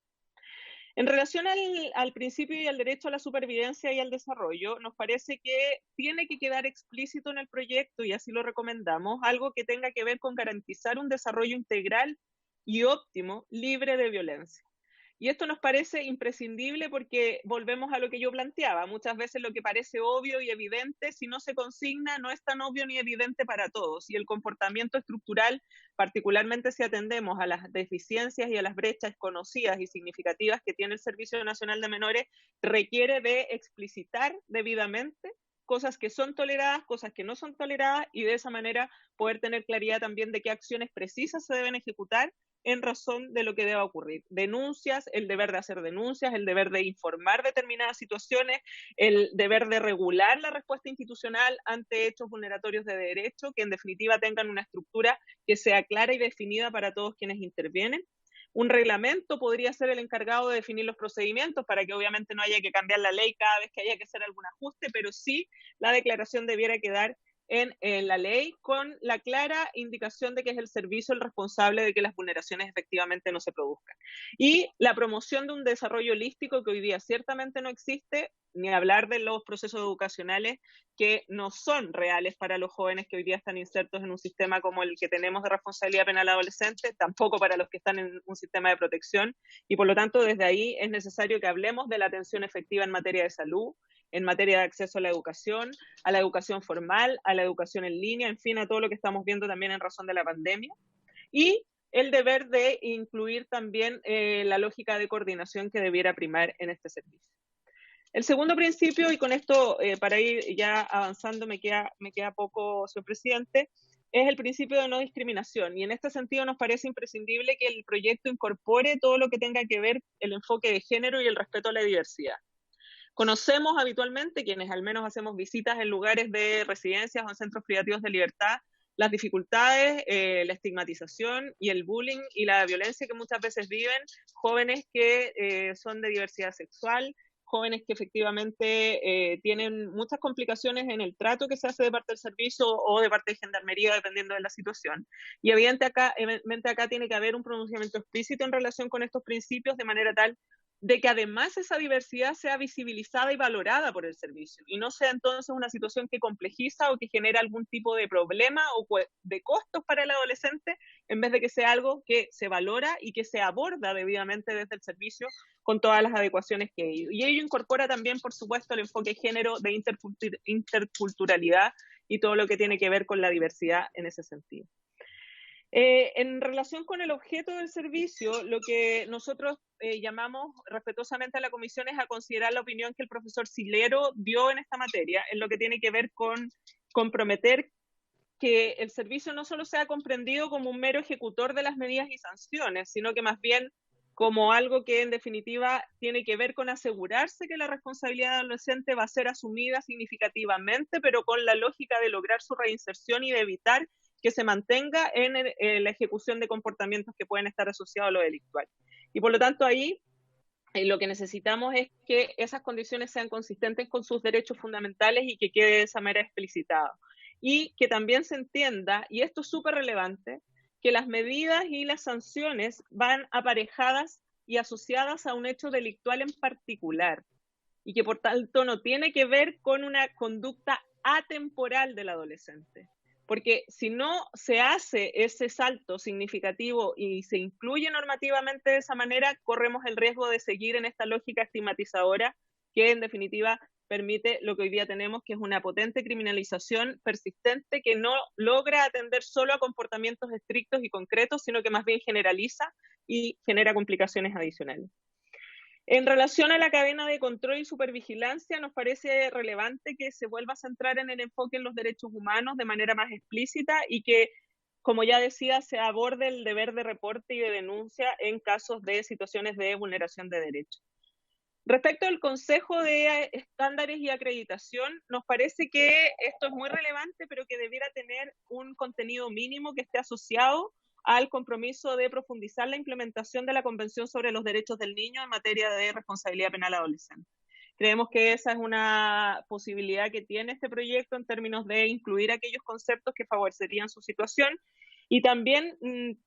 En relación al principio y al derecho a la supervivencia y al desarrollo, nos parece que tiene que quedar explícito en el proyecto, y así lo recomendamos, algo que tenga que ver con garantizar un desarrollo integral y óptimo, libre de violencia. Y esto nos parece imprescindible porque volvemos a lo que yo planteaba. Muchas veces lo que parece obvio y evidente, si no se consigna, no es tan obvio ni evidente para todos. Y el comportamiento estructural, particularmente si atendemos a las deficiencias y a las brechas conocidas y significativas que tiene el Servicio Nacional de Menores, requiere de explicitar debidamente cosas que son toleradas, cosas que no son toleradas, y de esa manera poder tener claridad también de qué acciones precisas se deben ejecutar en razón de lo que deba ocurrir. Denuncias, el deber de hacer denuncias, el deber de informar determinadas situaciones, el deber de regular la respuesta institucional ante hechos vulneratorios de derecho, que en definitiva tengan una estructura que sea clara y definida para todos quienes intervienen. Un reglamento podría ser el encargado de definir los procedimientos para que obviamente no haya que cambiar la ley cada vez que haya que hacer algún ajuste, pero sí la declaración debiera quedar en la ley con la clara indicación de que es el servicio el responsable de que las vulneraciones efectivamente no se produzcan. Y la promoción de un desarrollo holístico que hoy día ciertamente no existe, ni hablar de los procesos educacionales que no son reales para los jóvenes que hoy día están insertos en un sistema como el que tenemos de responsabilidad penal adolescente, tampoco para los que están en un sistema de protección, y por lo tanto desde ahí es necesario que hablemos de la atención efectiva en materia de salud, en materia de acceso a la educación formal, a la educación en línea, en fin, a todo lo que estamos viendo también en razón de la pandemia. Y el deber de incluir también la lógica de coordinación que debiera primar en este servicio. El segundo principio, y con esto para ir ya avanzando me queda poco, señor presidente, es el principio de no discriminación. Y en este sentido nos parece imprescindible que el proyecto incorpore todo lo que tenga que ver el enfoque de género y el respeto a la diversidad. Conocemos habitualmente, quienes al menos hacemos visitas en lugares de residencias o en centros privativos de libertad, las dificultades, la estigmatización y el bullying y la violencia que muchas veces viven jóvenes que son de diversidad sexual, jóvenes que efectivamente tienen muchas complicaciones en el trato que se hace de parte del servicio o de parte de Gendarmería, dependiendo de la situación. Y evidentemente acá tiene que haber un pronunciamiento explícito en relación con estos principios, de manera tal de que además esa diversidad sea visibilizada y valorada por el servicio, y no sea entonces una situación que complejiza o que genera algún tipo de problema o de costos para el adolescente, en vez de que sea algo que se valora y que se aborda debidamente desde el servicio con todas las adecuaciones que hay. Y ello incorpora también, por supuesto, el enfoque de género, de interculturalidad y todo lo que tiene que ver con la diversidad en ese sentido. En relación con el objeto del servicio, lo que nosotros llamamos respetuosamente a la comisión es a considerar la opinión que el profesor Silero dio en esta materia, en lo que tiene que ver con comprometer que el servicio no solo sea comprendido como un mero ejecutor de las medidas y sanciones, sino que más bien como algo que en definitiva tiene que ver con asegurarse que la responsabilidad del adolescente va a ser asumida significativamente, pero con la lógica de lograr su reinserción y de evitar que se mantenga en la ejecución de comportamientos que pueden estar asociados a lo delictual. Y por lo tanto ahí lo que necesitamos es que esas condiciones sean consistentes con sus derechos fundamentales y que quede de esa manera explicitado. Y que también se entienda, y esto es súper relevante, que las medidas y las sanciones van aparejadas y asociadas a un hecho delictual en particular, y que por tanto no tiene que ver con una conducta atemporal del adolescente. Porque si no se hace ese salto significativo y se incluye normativamente de esa manera, corremos el riesgo de seguir en esta lógica estigmatizadora que en definitiva permite lo que hoy día tenemos, que es una potente criminalización persistente que no logra atender solo a comportamientos estrictos y concretos, sino que más bien generaliza y genera complicaciones adicionales. En relación a la cadena de control y supervigilancia, nos parece relevante que se vuelva a centrar en el enfoque en los derechos humanos de manera más explícita y que, como ya decía, se aborde el deber de reporte y de denuncia en casos de situaciones de vulneración de derechos. Respecto al Consejo de Estándares y Acreditación, nos parece que esto es muy relevante, pero que debiera tener un contenido mínimo que esté asociado al compromiso de profundizar la implementación de la Convención sobre los Derechos del Niño en materia de responsabilidad penal adolescente. Creemos que esa es una posibilidad que tiene este proyecto en términos de incluir aquellos conceptos que favorecerían su situación Y también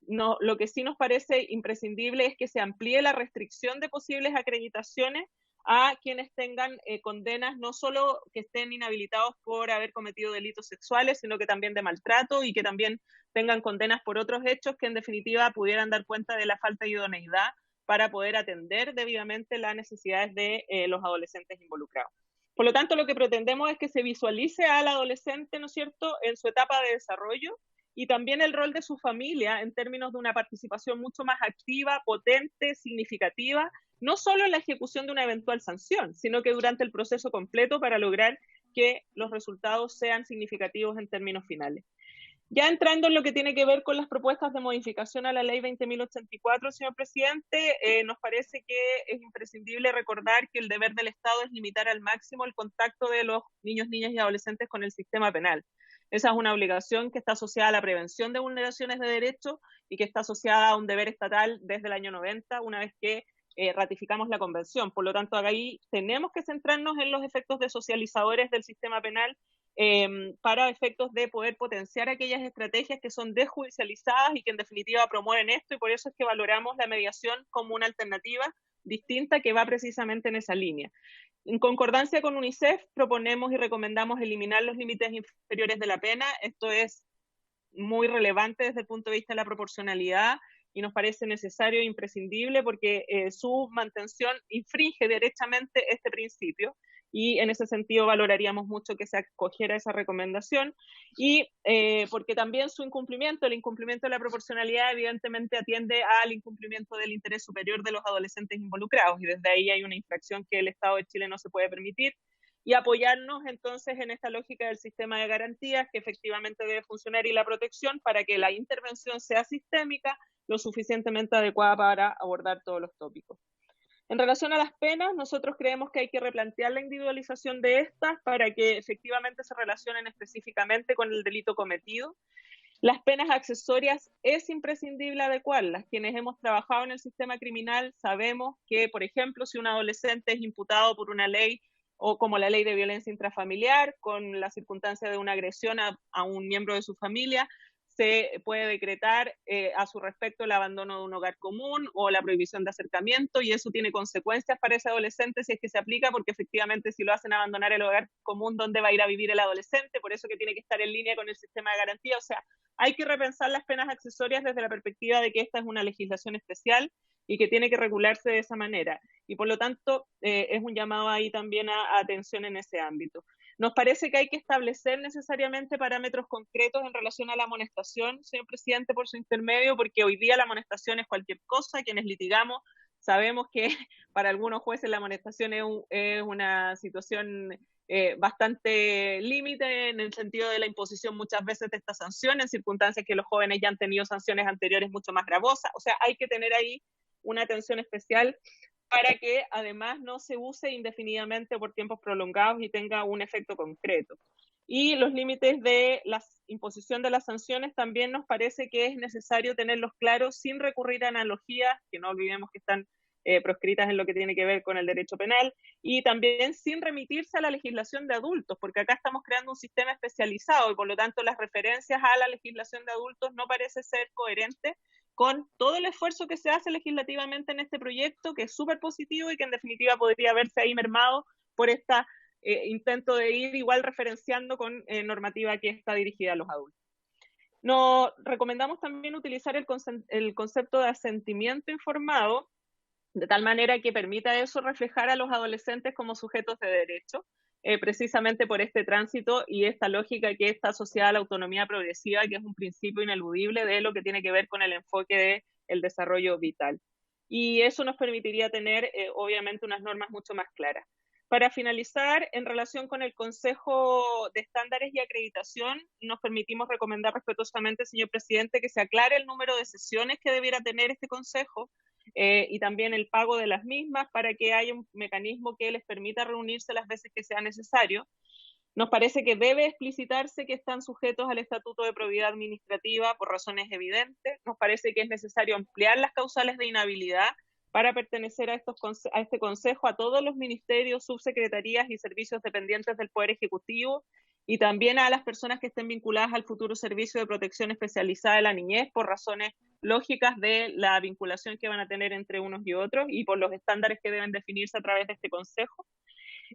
lo que sí nos parece imprescindible es que se amplíe la restricción de posibles acreditaciones a quienes tengan condenas, no solo que estén inhabilitados por haber cometido delitos sexuales, sino que también de maltrato, y que también tengan condenas por otros hechos que en definitiva pudieran dar cuenta de la falta de idoneidad para poder atender debidamente las necesidades de los adolescentes involucrados. Por lo tanto, lo que pretendemos es que se visualice al adolescente, ¿no es cierto?, en su etapa de desarrollo, y también el rol de su familia en términos de una participación mucho más activa, potente, significativa, no solo en la ejecución de una eventual sanción, sino que durante el proceso completo para lograr que los resultados sean significativos en términos finales. Ya entrando en lo que tiene que ver con las propuestas de modificación a la ley 20.084, señor presidente, nos parece que es imprescindible recordar que el deber del Estado es limitar al máximo el contacto de los niños, niñas y adolescentes con el sistema penal. Esa es una obligación que está asociada a la prevención de vulneraciones de derechos y que está asociada a un deber estatal desde el año 90, una vez que ratificamos la convención. Por lo tanto, ahí tenemos que centrarnos en los efectos desocializadores del sistema penal para efectos de poder potenciar aquellas estrategias que son desjudicializadas y que en definitiva promueven esto, y por eso es que valoramos la mediación como una alternativa distinta que va precisamente en esa línea. En concordancia con UNICEF, proponemos y recomendamos eliminar los límites inferiores de la pena. Esto es muy relevante desde el punto de vista de la proporcionalidad y nos parece necesario e imprescindible porque su mantención infringe derechamente este principio, y en ese sentido valoraríamos mucho que se acogiera esa recomendación, y porque también su incumplimiento, el incumplimiento de la proporcionalidad, evidentemente atiende al incumplimiento del interés superior de los adolescentes involucrados, y desde ahí hay una infracción que el Estado de Chile no se puede permitir, y apoyarnos entonces en esta lógica del sistema de garantías que efectivamente debe funcionar, y la protección para que la intervención sea sistémica, lo suficientemente adecuada para abordar todos los tópicos. En relación a las penas, nosotros creemos que hay que replantear la individualización de estas para que efectivamente se relacionen específicamente con el delito cometido. Las penas accesorias es imprescindible adecuarlas. Quienes hemos trabajado en el sistema criminal sabemos que, por ejemplo, si un adolescente es imputado por una ley o como la ley de violencia intrafamiliar, con la circunstancia de una agresión a un miembro de su familia, se puede decretar a su respecto el abandono de un hogar común o la prohibición de acercamiento, y eso tiene consecuencias para ese adolescente si es que se aplica, porque efectivamente si lo hacen abandonar el hogar común, ¿dónde va a ir a vivir el adolescente? Por eso que tiene que estar en línea con el sistema de garantía. O sea, hay que repensar las penas accesorias desde la perspectiva de que esta es una legislación especial y que tiene que regularse de esa manera. Y por lo tanto, es un llamado ahí también a atención en ese ámbito. Nos parece que hay que establecer necesariamente parámetros concretos en relación a la amonestación, señor presidente, por su intermedio, porque hoy día la amonestación es cualquier cosa. Quienes litigamos sabemos que para algunos jueces la amonestación es una situación bastante límite en el sentido de la imposición muchas veces de esta sanción en circunstancias que los jóvenes ya han tenido sanciones anteriores mucho más gravosas. O sea, hay que tener ahí una atención especial para que además no se use indefinidamente por tiempos prolongados y tenga un efecto concreto. Y los límites de la imposición de las sanciones también nos parece que es necesario tenerlos claros sin recurrir a analogías, que no olvidemos que están proscritas en lo que tiene que ver con el derecho penal, y también sin remitirse a la legislación de adultos, porque acá estamos creando un sistema especializado y por lo tanto las referencias a la legislación de adultos no parece ser coherente con todo el esfuerzo que se hace legislativamente en este proyecto, que es súper positivo y que en definitiva podría verse ahí mermado por este intento de ir igual referenciando con normativa que está dirigida a los adultos. Nos recomendamos también utilizar el concepto de asentimiento informado, de tal manera que permita eso reflejar a los adolescentes como sujetos de derecho, precisamente por este tránsito y esta lógica que está asociada a la autonomía progresiva, que es un principio ineludible de lo que tiene que ver con el enfoque del desarrollo vital. Y eso nos permitiría tener, obviamente, unas normas mucho más claras. Para finalizar, en relación con el Consejo de Estándares y Acreditación, nos permitimos recomendar respetuosamente, señor presidente, que se aclare el número de sesiones que debiera tener este Consejo, y también el pago de las mismas para que haya un mecanismo que les permita reunirse las veces que sea necesario. Nos parece que debe explicitarse que están sujetos al Estatuto de Probidad Administrativa por razones evidentes. Nos parece que es necesario ampliar las causales de inhabilidad para pertenecer a este Consejo a todos los ministerios, subsecretarías y servicios dependientes del Poder Ejecutivo, y también a las personas que estén vinculadas al futuro servicio de protección especializada de la niñez por razones lógicas de la vinculación que van a tener entre unos y otros y por los estándares que deben definirse a través de este consejo.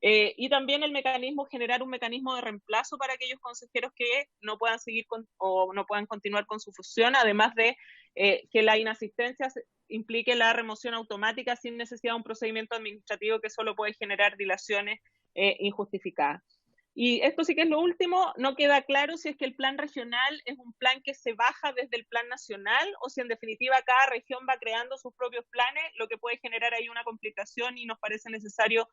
Y también el mecanismo, generar un mecanismo de reemplazo para aquellos consejeros que no puedan seguir o no puedan continuar con su función, además de que la inasistencia implique la remoción automática sin necesidad de un procedimiento administrativo que solo puede generar dilaciones injustificadas. Y esto sí que es lo último, no queda claro si es que el plan regional es un plan que se baja desde el plan nacional o si en definitiva cada región va creando sus propios planes, lo que puede generar ahí una complicación y nos parece necesario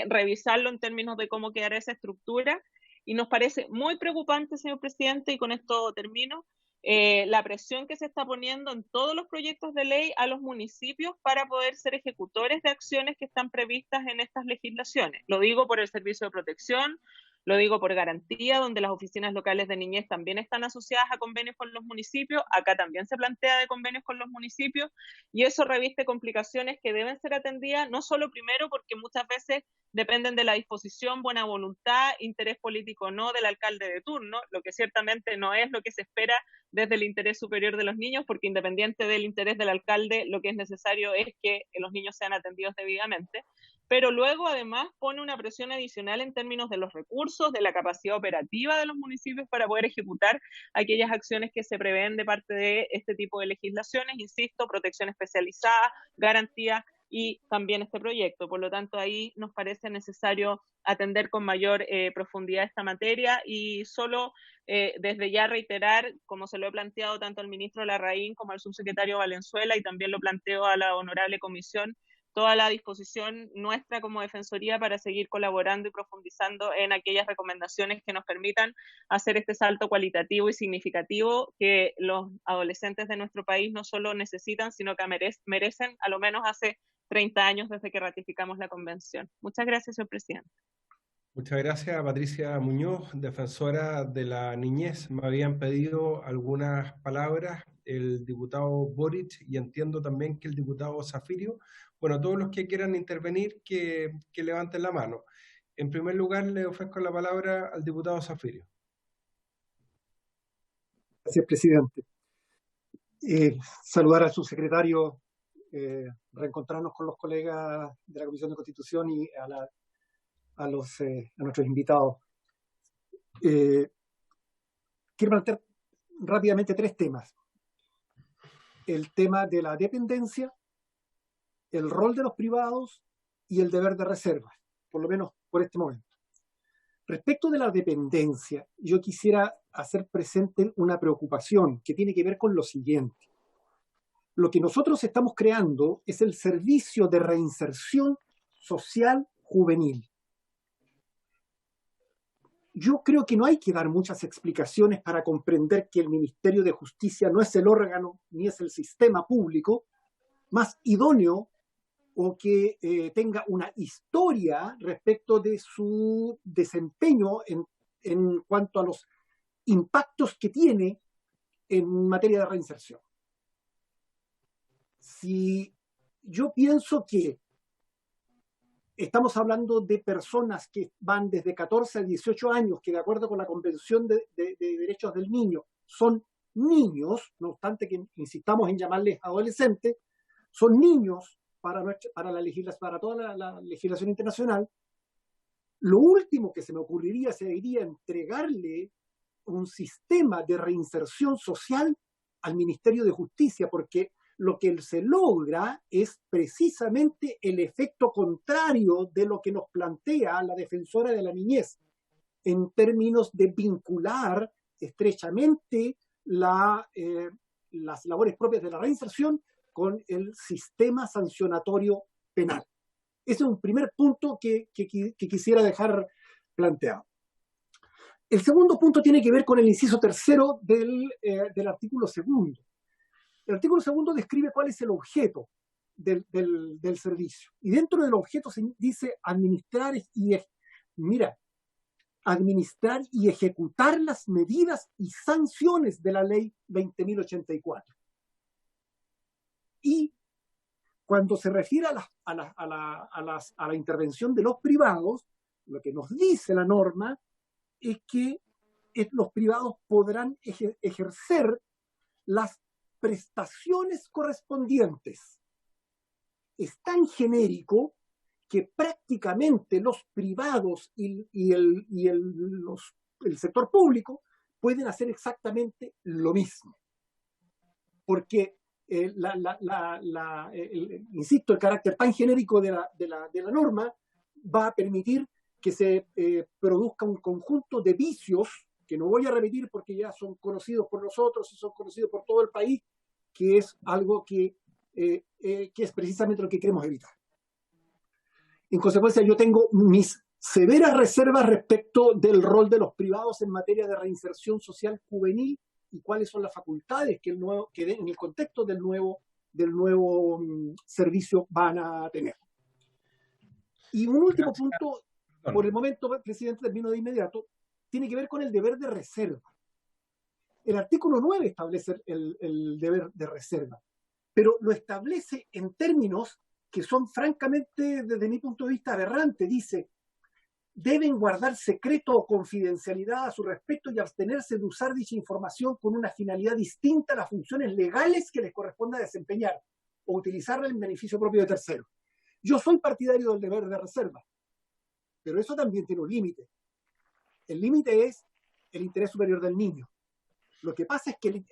revisarlo en términos de cómo quedará esa estructura. Y nos parece muy preocupante, señor presidente, y con esto termino, la presión que se está poniendo en todos los proyectos de ley a los municipios para poder ser ejecutores de acciones que están previstas en estas legislaciones. Lo digo por el servicio de protección, lo digo por garantía, donde las oficinas locales de niñez también están asociadas a convenios con los municipios. Acá también se plantea de convenios con los municipios y eso reviste complicaciones que deben ser atendidas, no solo primero porque muchas veces dependen de la disposición, buena voluntad, interés político o no del alcalde de turno, lo que ciertamente no es lo que se espera desde el interés superior de los niños, porque independiente del interés del alcalde, lo que es necesario es que los niños sean atendidos debidamente. Pero luego además pone una presión adicional en términos de los recursos, de la capacidad operativa de los municipios para poder ejecutar aquellas acciones que se prevén de parte de este tipo de legislaciones, insisto, protección especializada, garantía y también este proyecto. Por lo tanto, ahí nos parece necesario atender con mayor profundidad esta materia y solo desde ya reiterar, como se lo he planteado tanto al ministro Larraín como al subsecretario Valenzuela y también lo planteo a la honorable comisión, toda la disposición nuestra como Defensoría para seguir colaborando y profundizando en aquellas recomendaciones que nos permitan hacer este salto cualitativo y significativo que los adolescentes de nuestro país no solo necesitan, sino que merecen a lo menos hace 30 años desde que ratificamos la convención. Muchas gracias, señor presidente. Muchas gracias, Patricia Muñoz, defensora de la niñez. Me habían pedido algunas palabras el diputado Boric y entiendo también que el diputado Zafirio. Bueno, todos los que quieran intervenir, que levanten la mano. En primer lugar, le ofrezco la palabra al diputado Zafirio. Gracias, presidente. Saludar al subsecretario, reencontrarnos con los colegas de la Comisión de Constitución y a nuestros invitados. Quiero plantear rápidamente tres temas. El tema de la dependencia, el rol de los privados y el deber de reserva, por lo menos por este momento. Respecto de la dependencia, yo quisiera hacer presente una preocupación que tiene que ver con lo siguiente. Lo que nosotros estamos creando es el Servicio de Reinserción Social Juvenil. Yo creo que no hay que dar muchas explicaciones para comprender que el Ministerio de Justicia no es el órgano ni es el sistema público más idóneo o que tenga una historia respecto de su desempeño en cuanto a los impactos que tiene en materia de reinserción. Si yo pienso que estamos hablando de personas que van desde 14 a 18 años, que de acuerdo con la Convención de Derechos del Niño son niños, no obstante que insistamos en llamarles adolescentes, son niños para toda la legislación internacional, lo último que se me ocurriría sería entregarle un sistema de reinserción social al Ministerio de Justicia, porque lo que se logra es precisamente el efecto contrario de lo que nos plantea la defensora de la niñez, en términos de vincular estrechamente las labores propias de la reinserción con el sistema sancionatorio penal. Ese es un primer punto que quisiera dejar planteado. El segundo punto tiene que ver con el inciso tercero del artículo segundo. El artículo segundo describe cuál es el objeto del servicio. Y dentro del objeto se dice administrar y ejecutar las medidas y sanciones de la ley 20.084. Y cuando se refiere a la intervención de los privados, lo que nos dice la norma es que los privados podrán ejercer las prestaciones correspondientes. Es tan genérico que prácticamente los privados y el sector público pueden hacer exactamente lo mismo. Porque, insisto, el carácter tan genérico de la norma va a permitir que se produzca un conjunto de vicios, que no voy a repetir porque ya son conocidos por nosotros y son conocidos por todo el país, que es algo que es precisamente lo que queremos evitar. En consecuencia, yo tengo mis severas reservas respecto del rol de los privados en materia de reinserción social juvenil y cuáles son las facultades que en el contexto del nuevo servicio van a tener. Y un último punto, por el momento, presidente, termino de inmediato, tiene que ver con el deber de reserva. El artículo 9 establece el deber de reserva, pero lo establece en términos que son francamente, desde mi punto de vista, aberrantes. Dice: deben guardar secreto o confidencialidad a su respecto y abstenerse de usar dicha información con una finalidad distinta a las funciones legales que les corresponda desempeñar o utilizarla en beneficio propio de terceros. Yo soy partidario del deber de reserva, pero eso también tiene un límite. El límite es el interés superior del niño. Lo que pasa es que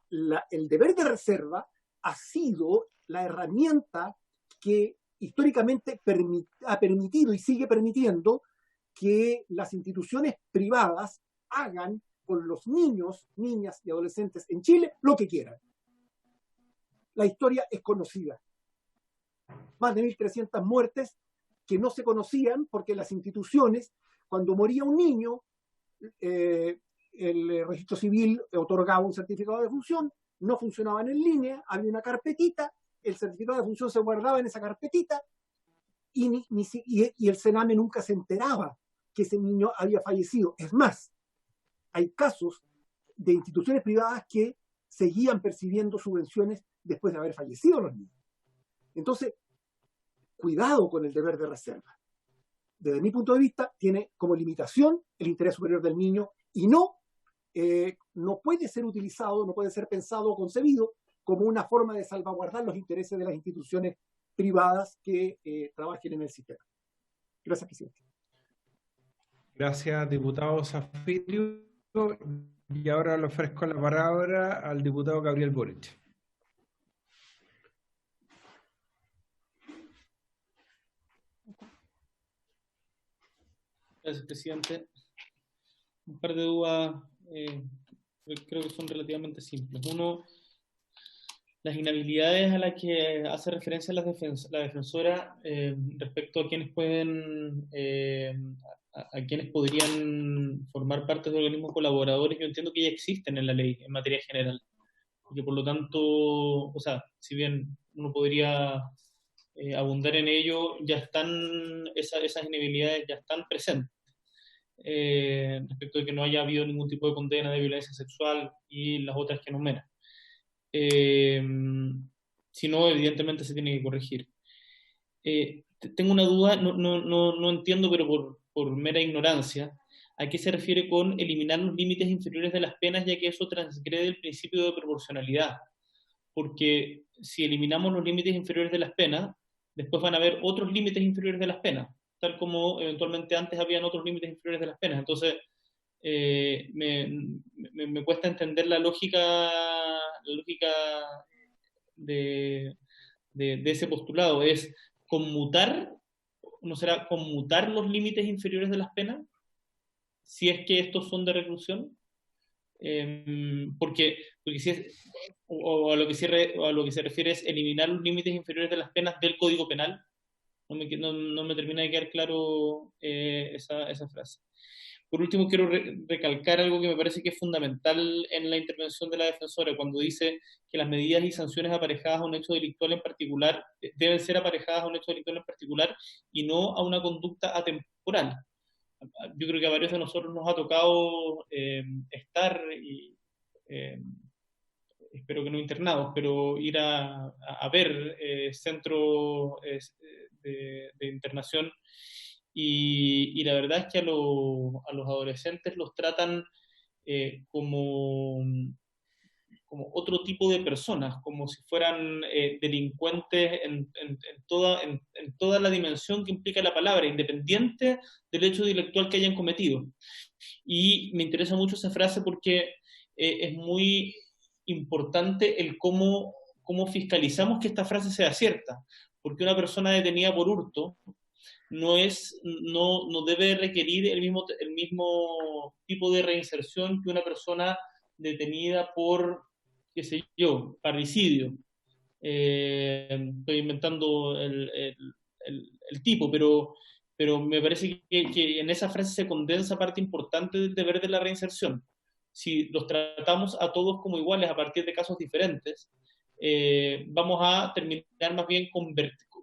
el deber de reserva ha sido la herramienta que históricamente ha permitido y sigue permitiendo que las instituciones privadas hagan con los niños, niñas y adolescentes en Chile lo que quieran. La historia es conocida. Más de 1.300 muertes que no se conocían porque las instituciones, cuando moría un niño, el registro civil otorgaba un certificado de defunción, no funcionaban en línea, había una carpetita, el certificado de defunción se guardaba en esa carpetita y el Sename nunca se enteraba que ese niño había fallecido. Es más, hay casos de instituciones privadas que seguían percibiendo subvenciones después de haber fallecido los niños. Entonces, cuidado con el deber de reserva. Desde mi punto de vista, tiene como limitación el interés superior del niño y no puede ser utilizado, no puede ser pensado o concebido como una forma de salvaguardar los intereses de las instituciones privadas que trabajen en el sistema. Gracias, presidente. Gracias, diputado Zafirio. Y ahora le ofrezco la palabra al diputado Gabriel Boric. Gracias, presidente. Un par de dudas creo que son relativamente simples. Uno, las inhabilidades a las que hace referencia la defensora respecto a quienes pueden, a quienes podrían formar parte de organismos colaboradores, yo entiendo que ya existen en la ley en materia general. Y que por lo tanto, o sea, si bien uno podría abundar en ello, ya están, esas inhabilidades ya están presentes. Respecto de que no haya habido ningún tipo de condena de violencia sexual y las otras que enumeran. Si no, evidentemente se tiene que corregir. Tengo una duda, no entiendo, pero por mera ignorancia, ¿a qué se refiere con eliminar los límites inferiores de las penas, ya que eso transgrede el principio de proporcionalidad? Porque si eliminamos los límites inferiores de las penas, después van a haber otros límites inferiores de las penas, tal como eventualmente antes habían otros límites inferiores de las penas. Entonces, me cuesta entender la lógica de ese postulado. ¿Es conmutar, no será conmutar los límites inferiores de las penas, si es que estos son de reclusión? Porque si es, o a lo que se refiere es eliminar los límites inferiores de las penas del Código Penal. No me termina de quedar claro esa frase. Por último, quiero recalcar algo que me parece que es fundamental en la intervención de la defensora, cuando dice que las medidas y sanciones aparejadas a un hecho delictual en particular deben ser aparejadas a un hecho delictual en particular y no a una conducta atemporal. Yo creo que a varios de nosotros nos ha tocado estar, y espero que no internados, pero ir a ver centros de internación, y la verdad es que a los adolescentes los tratan como otro tipo de personas, como si fueran delincuentes en toda la dimensión que implica la palabra, independiente del hecho intelectual que hayan cometido. Y me interesa mucho esa frase porque es muy importante el cómo fiscalizamos que esta frase sea cierta, porque una persona detenida por hurto no debe requerir el mismo tipo de reinserción que una persona detenida por, qué sé yo, parricidio. Estoy inventando el tipo, pero me parece que en esa frase se condensa parte importante del deber de la reinserción. Si los tratamos a todos como iguales a partir de casos diferentes, vamos a terminar más bien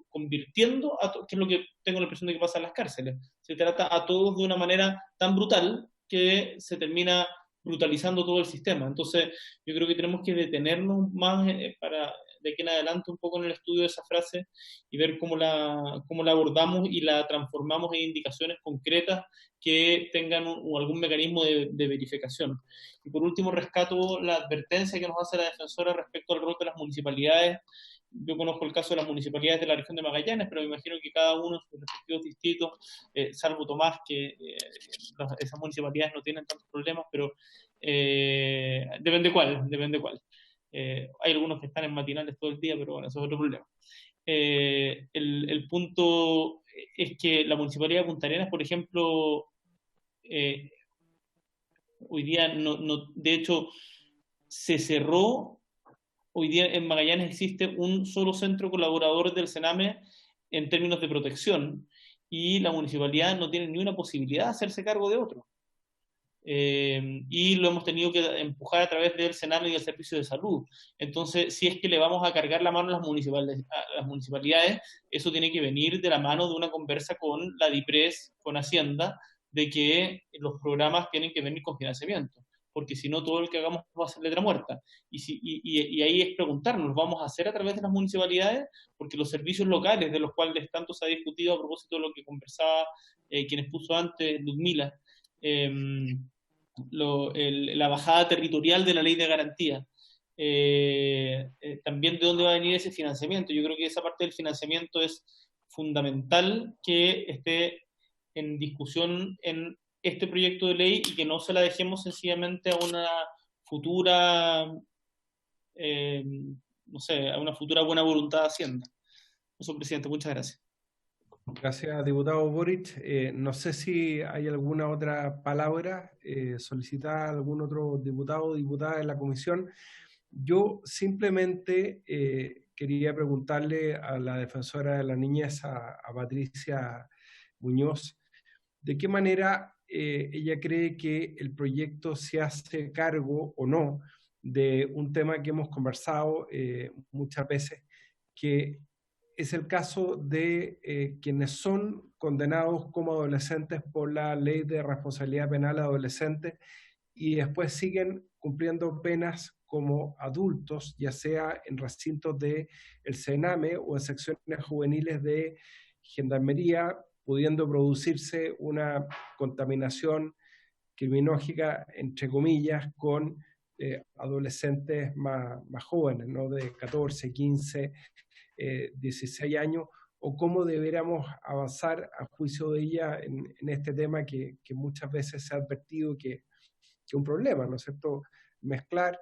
convirtiendo, que es lo que tengo la impresión de que pasa en las cárceles. Se trata a todos de una manera tan brutal que se termina brutalizando todo el sistema. Entonces, yo creo que tenemos que detenernos más para de aquí en adelante un poco en el estudio de esa frase y ver cómo la abordamos y la transformamos en indicaciones concretas que tengan algún mecanismo de verificación. Y por último, rescato la advertencia que nos hace la defensora respecto al rol de las municipalidades. Yo conozco el caso de las municipalidades de la región de Magallanes, pero me imagino que cada uno en sus respectivos distritos, salvo Tomás, que esas municipalidades no tienen tantos problemas, pero depende cuál. Hay algunos que están en matinales todo el día, pero bueno, eso es otro problema. El punto es que la Municipalidad de Punta Arenas, por ejemplo, hoy día de hecho se cerró. Hoy día en Magallanes existe un solo centro colaborador del Sename en términos de protección y la municipalidad no tiene ni una posibilidad de hacerse cargo de otro. Y lo hemos tenido que empujar a través del Sename y del Servicio de Salud. Entonces, si es que le vamos a cargar la mano a las municipalidades, eso tiene que venir de la mano de una conversa con la DIPRES, con Hacienda, de que los programas tienen que venir con financiamiento, porque si no todo lo que hagamos va a ser letra muerta. Y ahí es preguntarnos, ¿vamos a hacer a través de las municipalidades? Porque los servicios locales, de los cuales tanto se ha discutido a propósito de lo que conversaba quien expuso antes, Ludmila, la bajada territorial de la ley de garantía. También de dónde va a venir ese financiamiento. Yo creo que esa parte del financiamiento es fundamental que esté en discusión en este proyecto de ley y que no se la dejemos sencillamente a una futura, no sé, a una futura buena voluntad de Hacienda. Eso, presidente, muchas gracias. Gracias, diputado Boric. No sé si hay alguna otra palabra solicitada a algún otro diputado o diputada en la comisión. Yo simplemente quería preguntarle a la defensora de la niñez, a Patricia Muñoz, ¿de qué manera ella cree que el proyecto se hace cargo o no de un tema que hemos conversado muchas veces, que es el caso de quienes son condenados como adolescentes por la Ley de Responsabilidad Penal Adolescente y después siguen cumpliendo penas como adultos, ya sea en recintos del Sename o en secciones juveniles de Gendarmería, pudiendo producirse una contaminación criminológica, entre comillas, con adolescentes más jóvenes, ¿no? De 14, 15, 16 años, o cómo deberíamos avanzar a juicio de ella en este tema que muchas veces se ha advertido que es un problema, ¿no es cierto? Mezclar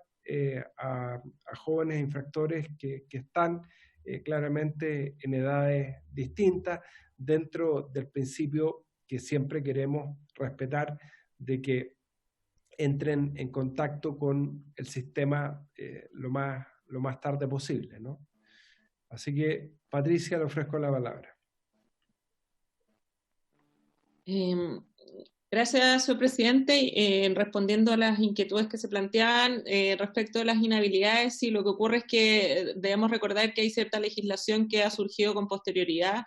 a jóvenes infractores que están claramente en edades distintas dentro del principio que siempre queremos respetar de que entren en contacto con el sistema lo más tarde posible, ¿no? Así que, Patricia, le ofrezco la palabra. Gracias, señor presidente. Respondiendo a las inquietudes que se planteaban respecto de las inhabilidades, sí, lo que ocurre es que debemos recordar que hay cierta legislación que ha surgido con posterioridad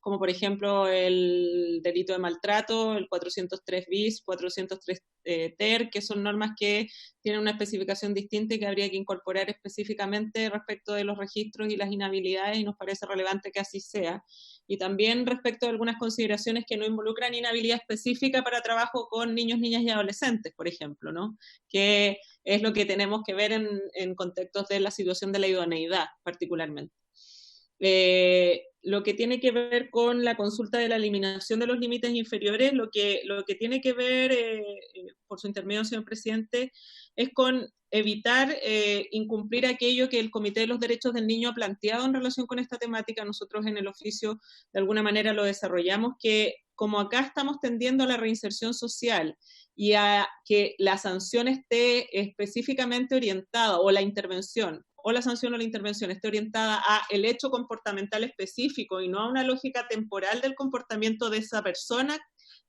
como por ejemplo el delito de maltrato, el 403 bis, 403 ter, que son normas que tienen una especificación distinta y que habría que incorporar específicamente respecto de los registros y las inhabilidades, y nos parece relevante que así sea. Y también respecto de algunas consideraciones que no involucran inhabilidad específica para trabajo con niños, niñas y adolescentes, por ejemplo, ¿no? Que es lo que tenemos que ver en contextos de la situación de la idoneidad, particularmente. Lo que tiene que ver con la consulta de la eliminación de los límites inferiores, lo que tiene que ver, por su intermedio, señor presidente, es con evitar incumplir aquello que el Comité de los Derechos del Niño ha planteado en relación con esta temática. Nosotros en el oficio de alguna manera lo desarrollamos, que como acá estamos tendiendo a la reinserción social y a que la sanción esté específicamente orientada, o la intervención, o la sanción o la intervención esté orientada a el hecho comportamental específico y no a una lógica temporal del comportamiento de esa persona,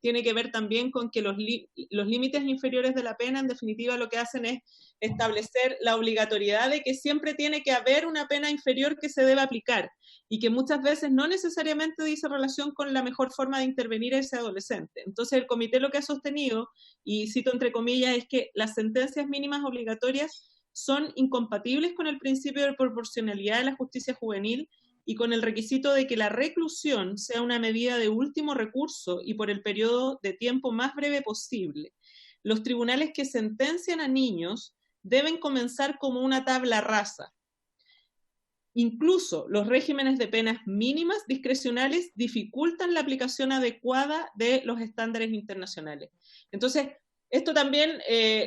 tiene que ver también con que los límites inferiores de la pena, en definitiva, lo que hacen es establecer la obligatoriedad de que siempre tiene que haber una pena inferior que se debe aplicar, y que muchas veces no necesariamente dice relación con la mejor forma de intervenir a ese adolescente. Entonces el comité lo que ha sostenido, y cito entre comillas, es que las sentencias mínimas obligatorias son incompatibles con el principio de proporcionalidad de la justicia juvenil y con el requisito de que la reclusión sea una medida de último recurso y por el periodo de tiempo más breve posible. Los tribunales que sentencian a niños deben comenzar como una tabla rasa. Incluso los regímenes de penas mínimas discrecionales dificultan la aplicación adecuada de los estándares internacionales. Entonces, esto también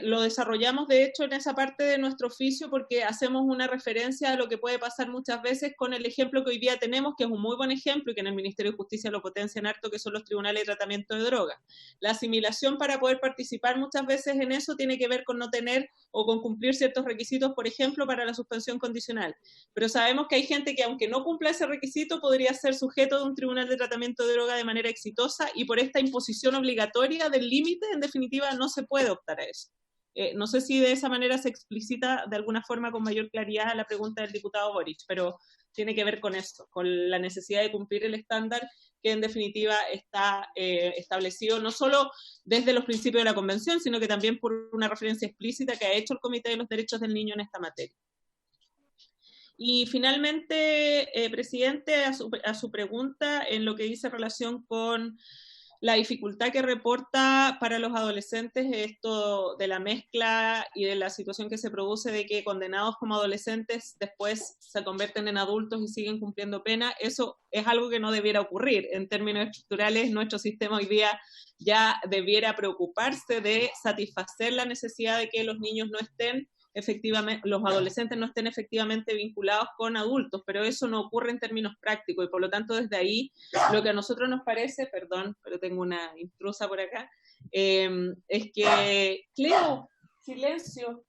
lo desarrollamos, de hecho, en esa parte de nuestro oficio, porque hacemos una referencia a lo que puede pasar muchas veces con el ejemplo que hoy día tenemos, que es un muy buen ejemplo y que en el Ministerio de Justicia lo potencian harto, que son los tribunales de tratamiento de drogas. La asimilación para poder participar muchas veces en eso tiene que ver con no tener o con cumplir ciertos requisitos, por ejemplo, para la suspensión condicional. Pero sabemos que hay gente que, aunque no cumpla ese requisito, podría ser sujeto de un tribunal de tratamiento de droga de manera exitosa, y por esta imposición obligatoria del límite, en definitiva, no se puede optar a eso. No sé si de esa manera se explicita de alguna forma con mayor claridad la pregunta del diputado Boric, pero tiene que ver con esto, con la necesidad de cumplir el estándar que en definitiva está establecido no solo desde los principios de la Convención, sino que también por una referencia explícita que ha hecho el Comité de los Derechos del Niño en esta materia. Y finalmente, presidente, a su pregunta en lo que dice relación con la dificultad que reporta para los adolescentes esto de la mezcla y de la situación que se produce de que condenados como adolescentes después se convierten en adultos y siguen cumpliendo pena, eso es algo que no debiera ocurrir. En términos estructurales, nuestro sistema hoy día ya debiera preocuparse de satisfacer la necesidad de que los niños no estén efectivamente, los adolescentes no estén efectivamente vinculados con adultos, pero eso no ocurre en términos prácticos, y por lo tanto desde ahí lo que a nosotros nos parece, perdón, pero tengo una intrusa por acá, es que, Cleo, silencio,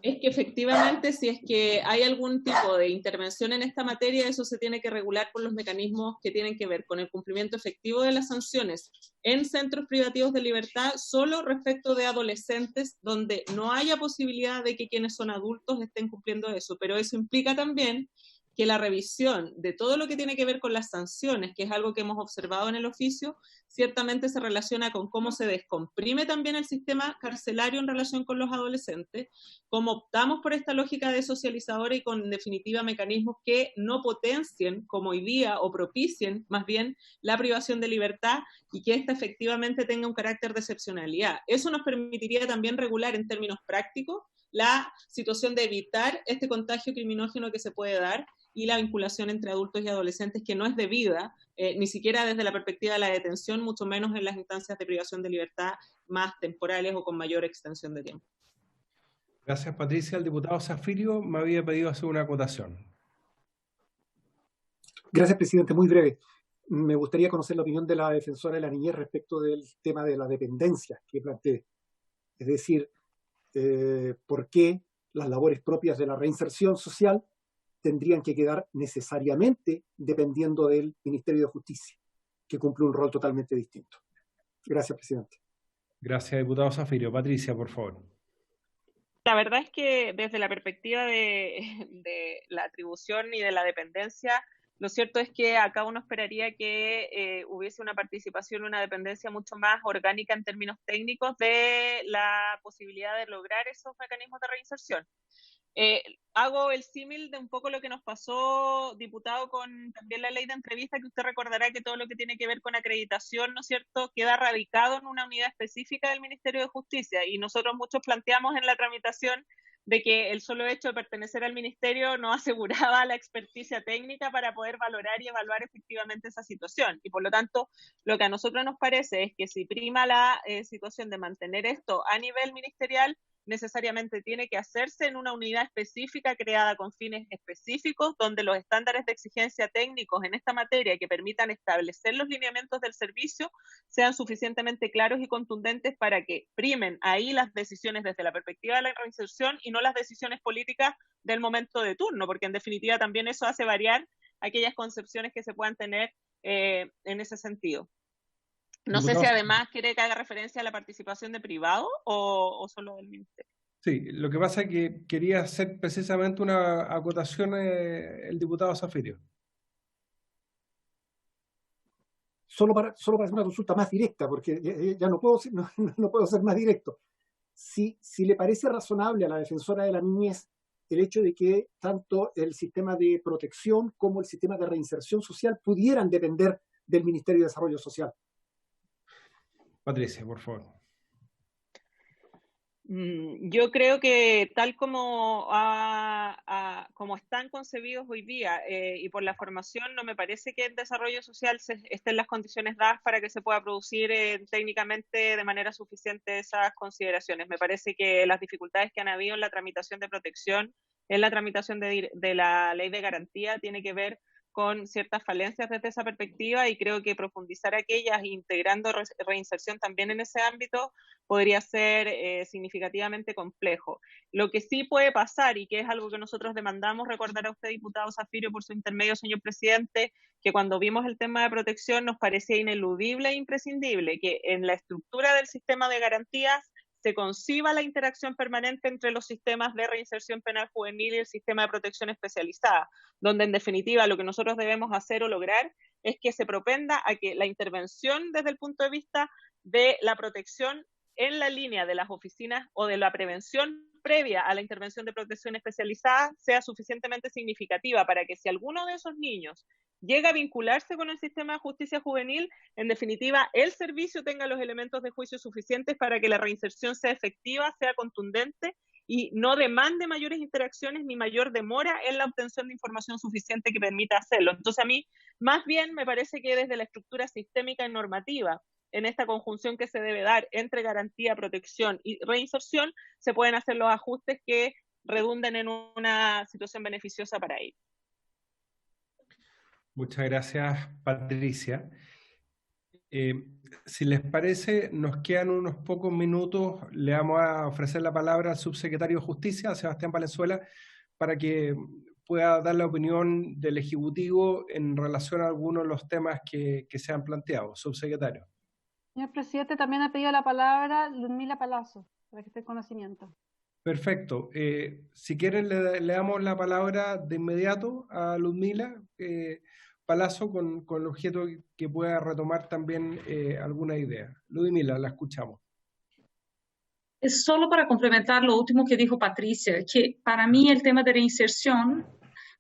es que efectivamente si es que hay algún tipo de intervención en esta materia, eso se tiene que regular por los mecanismos que tienen que ver con el cumplimiento efectivo de las sanciones en centros privativos de libertad, solo respecto de adolescentes, donde no haya posibilidad de que quienes son adultos estén cumpliendo eso, pero eso implica también que la revisión de todo lo que tiene que ver con las sanciones, que es algo que hemos observado en el oficio, ciertamente se relaciona con cómo se descomprime también el sistema carcelario en relación con los adolescentes, cómo optamos por esta lógica desocializadora y con, en definitiva, mecanismos que no potencien, como hoy día, o propicien, más bien, la privación de libertad y que ésta efectivamente tenga un carácter de excepcionalidad. Eso nos permitiría también regular en términos prácticos la situación de evitar este contagio criminógeno que se puede dar y la vinculación entre adultos y adolescentes que no es debida, ni siquiera desde la perspectiva de la detención, mucho menos en las instancias de privación de libertad más temporales o con mayor extensión de tiempo. Gracias, Patricia. El diputado Zafirio me había pedido hacer una acotación. Gracias, presidente. Muy breve. Me gustaría conocer la opinión de la defensora de la niñez respecto del tema de la dependencia que planteé. Es decir, por qué las labores propias de la reinserción social tendrían que quedar necesariamente dependiendo del Ministerio de Justicia, que cumple un rol totalmente distinto. Gracias, presidente. Gracias, diputado Zafirio. Patricia, por favor. La verdad es que desde la perspectiva de la atribución y de la dependencia, Lo cierto es que acá uno esperaría que hubiese una participación, una dependencia mucho más orgánica en términos técnicos de la posibilidad de lograr esos mecanismos de reinserción. Hago el símil de un poco lo que nos pasó, diputado, con también la ley de entrevista, que usted recordará que todo lo que tiene que ver con acreditación, ¿no es cierto?, queda radicado en una unidad específica del Ministerio de Justicia, y nosotros muchos planteamos en la tramitación de que el solo hecho de pertenecer al ministerio no aseguraba la experticia técnica para poder valorar y evaluar efectivamente esa situación. Y por lo tanto, lo que a nosotros nos parece es que si prima la situación de mantener esto a nivel ministerial, necesariamente tiene que hacerse en una unidad específica creada con fines específicos, donde los estándares de exigencia técnicos en esta materia que permitan establecer los lineamientos del servicio sean suficientemente claros y contundentes para que primen ahí las decisiones desde la perspectiva de la reinserción y no las decisiones políticas del momento de turno, porque en definitiva también eso hace variar aquellas concepciones que se puedan tener en ese sentido. No sé si además quiere que haga referencia a la participación de privado o solo del ministerio. Sí, lo que pasa es que quería hacer precisamente una acotación el diputado Zafirio. Solo para hacer una consulta más directa, porque ya no puedo ser más directo. Si le parece razonable a la defensora de la niñez el hecho de que tanto el sistema de protección como el sistema de reinserción social pudieran depender del Ministerio de Desarrollo Social. Patricia, por favor. Yo creo que tal como están concebidos hoy día y por la formación, no me parece que el desarrollo social esté en las condiciones dadas para que se pueda producir técnicamente de manera suficiente esas consideraciones. Me parece que las dificultades que han habido en la tramitación de protección, en la tramitación de la ley de garantía, tiene que ver con ciertas falencias desde esa perspectiva, y creo que profundizar aquellas integrando reinserción también en ese ámbito podría ser significativamente complejo. Lo que sí puede pasar, y que es algo que nosotros demandamos, recordar a usted, diputado Zafirio, por su intermedio, señor presidente, que cuando vimos el tema de protección nos parecía ineludible e imprescindible que en la estructura del sistema de garantías se conciba la interacción permanente entre los sistemas de reinserción penal juvenil y el sistema de protección especializada, donde en definitiva lo que nosotros debemos hacer o lograr es que se propenda a que la intervención desde el punto de vista de la protección en la línea de las oficinas o de la prevención previa a la intervención de protección especializada sea suficientemente significativa para que si alguno de esos niños llega a vincularse con el sistema de justicia juvenil, en definitiva, el servicio tenga los elementos de juicio suficientes para que la reinserción sea efectiva, sea contundente y no demande mayores interacciones ni mayor demora en la obtención de información suficiente que permita hacerlo. Entonces, a mí, más bien, me parece que desde la estructura sistémica y normativa, en esta conjunción que se debe dar entre garantía, protección y reinserción, se pueden hacer los ajustes que redunden en una situación beneficiosa para ellos. Muchas gracias, Patricia. Si les parece, nos quedan unos pocos minutos. Le vamos a ofrecer la palabra al subsecretario de Justicia, Sebastián Valenzuela, para que pueda dar la opinión del Ejecutivo en relación a algunos de los temas que se han planteado. Subsecretario. Señor presidente, también ha pedido la palabra Ludmila Palazzo, para que esté en conocimiento. Perfecto. Si quieren, le damos la palabra de inmediato a Ludmila Palazzo con el objeto que pueda retomar también alguna idea. Ludmila, la escuchamos. Es solo para complementar lo último que dijo Patricia, que para mí el tema de reinserción,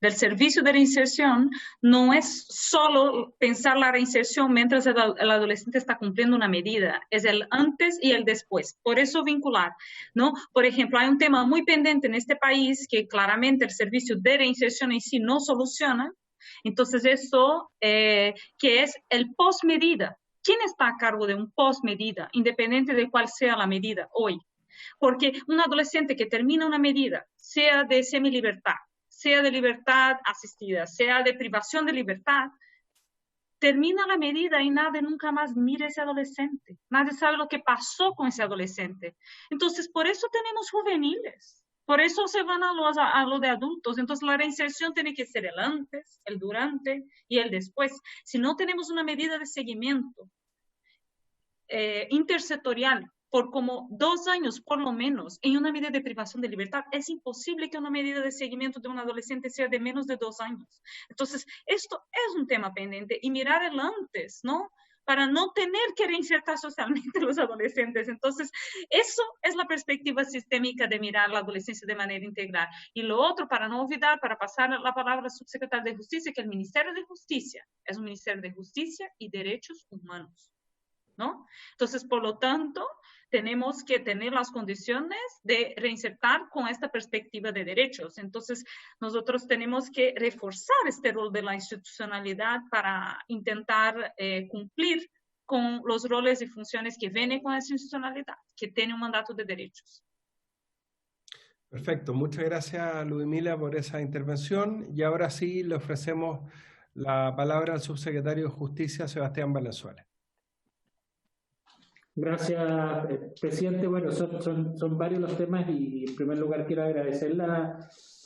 del servicio de reinserción, no es solo pensar la reinserción mientras el adolescente está cumpliendo una medida, es el antes y el después. Por eso vincular, ¿no? Por ejemplo, hay un tema muy pendiente en este país que claramente el servicio de reinserción en sí no soluciona. Entonces, eso que es el post-medida. ¿Quién está a cargo de un post-medida, independiente de cuál sea la medida hoy? Porque un adolescente que termina una medida, sea de semilibertad, sea de libertad asistida, sea de privación de libertad, termina la medida y nadie nunca más mira a ese adolescente. Nadie sabe lo que pasó con ese adolescente. Entonces, por eso tenemos juveniles. Por eso se van a lo de adultos. Entonces, la reinserción tiene que ser el antes, el durante y el después. Si no tenemos una medida de seguimiento intersectorial, por como 2 años por lo menos en una medida de privación de libertad, es imposible que una medida de seguimiento de un adolescente sea de menos de 2 años. Entonces, esto es un tema pendiente y mirar el antes, ¿no? Para no tener que reinsertar socialmente a los adolescentes. Entonces, eso es la perspectiva sistémica de mirar la adolescencia de manera integral. Y lo otro, para no olvidar, para pasar la palabra al subsecretario de Justicia, que el Ministerio de Justicia es un Ministerio de Justicia y Derechos Humanos, ¿no? Entonces, por lo tanto, tenemos que tener las condiciones de reinsertar con esta perspectiva de derechos. Entonces, nosotros tenemos que reforzar este rol de la institucionalidad para intentar cumplir con los roles y funciones que vienen con esa institucionalidad, que tiene un mandato de derechos. Perfecto, muchas gracias Ludmila por esa intervención y ahora sí le ofrecemos la palabra al subsecretario de Justicia, Sebastián Valenzuela. Gracias, presidente. Bueno, son varios los temas y en primer lugar quiero agradecer la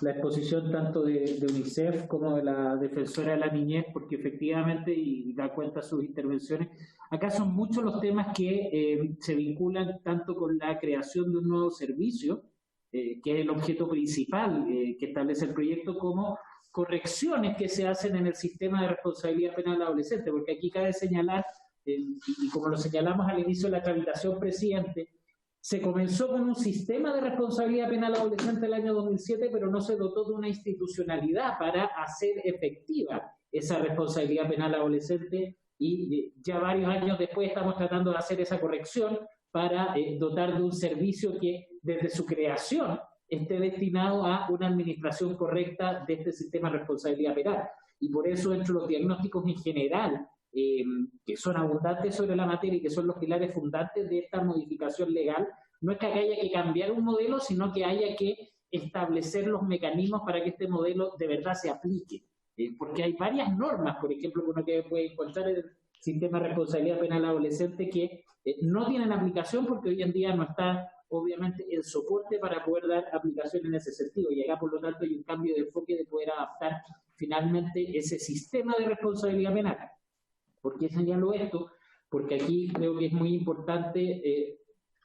exposición tanto de UNICEF como de la Defensora de la Niñez, porque efectivamente, y da cuenta sus intervenciones, acá son muchos los temas que se vinculan tanto con la creación de un nuevo servicio, que es el objeto principal que establece el proyecto, como correcciones que se hacen en el sistema de responsabilidad penal adolescente, porque aquí cabe señalar, y como lo señalamos al inicio de la tramitación, presidente, se comenzó con un sistema de responsabilidad penal adolescente el año 2007, pero no se dotó de una institucionalidad para hacer efectiva esa responsabilidad penal adolescente, y ya varios años después estamos tratando de hacer esa corrección para dotar de un servicio que desde su creación esté destinado a una administración correcta de este sistema de responsabilidad penal. Y por eso, entre los diagnósticos en general, que son abundantes sobre la materia y que son los pilares fundantes de esta modificación legal, no es que haya que cambiar un modelo, sino que haya que establecer los mecanismos para que este modelo de verdad se aplique. Porque hay varias normas, por ejemplo, uno que puede encontrar en el sistema de responsabilidad penal adolescente que no tienen aplicación porque hoy en día no está, obviamente, el soporte para poder dar aplicación en ese sentido. Y acá, por lo tanto, hay un cambio de enfoque de poder adaptar finalmente ese sistema de responsabilidad penal. ¿Por qué señalo esto? Porque aquí creo que es muy importante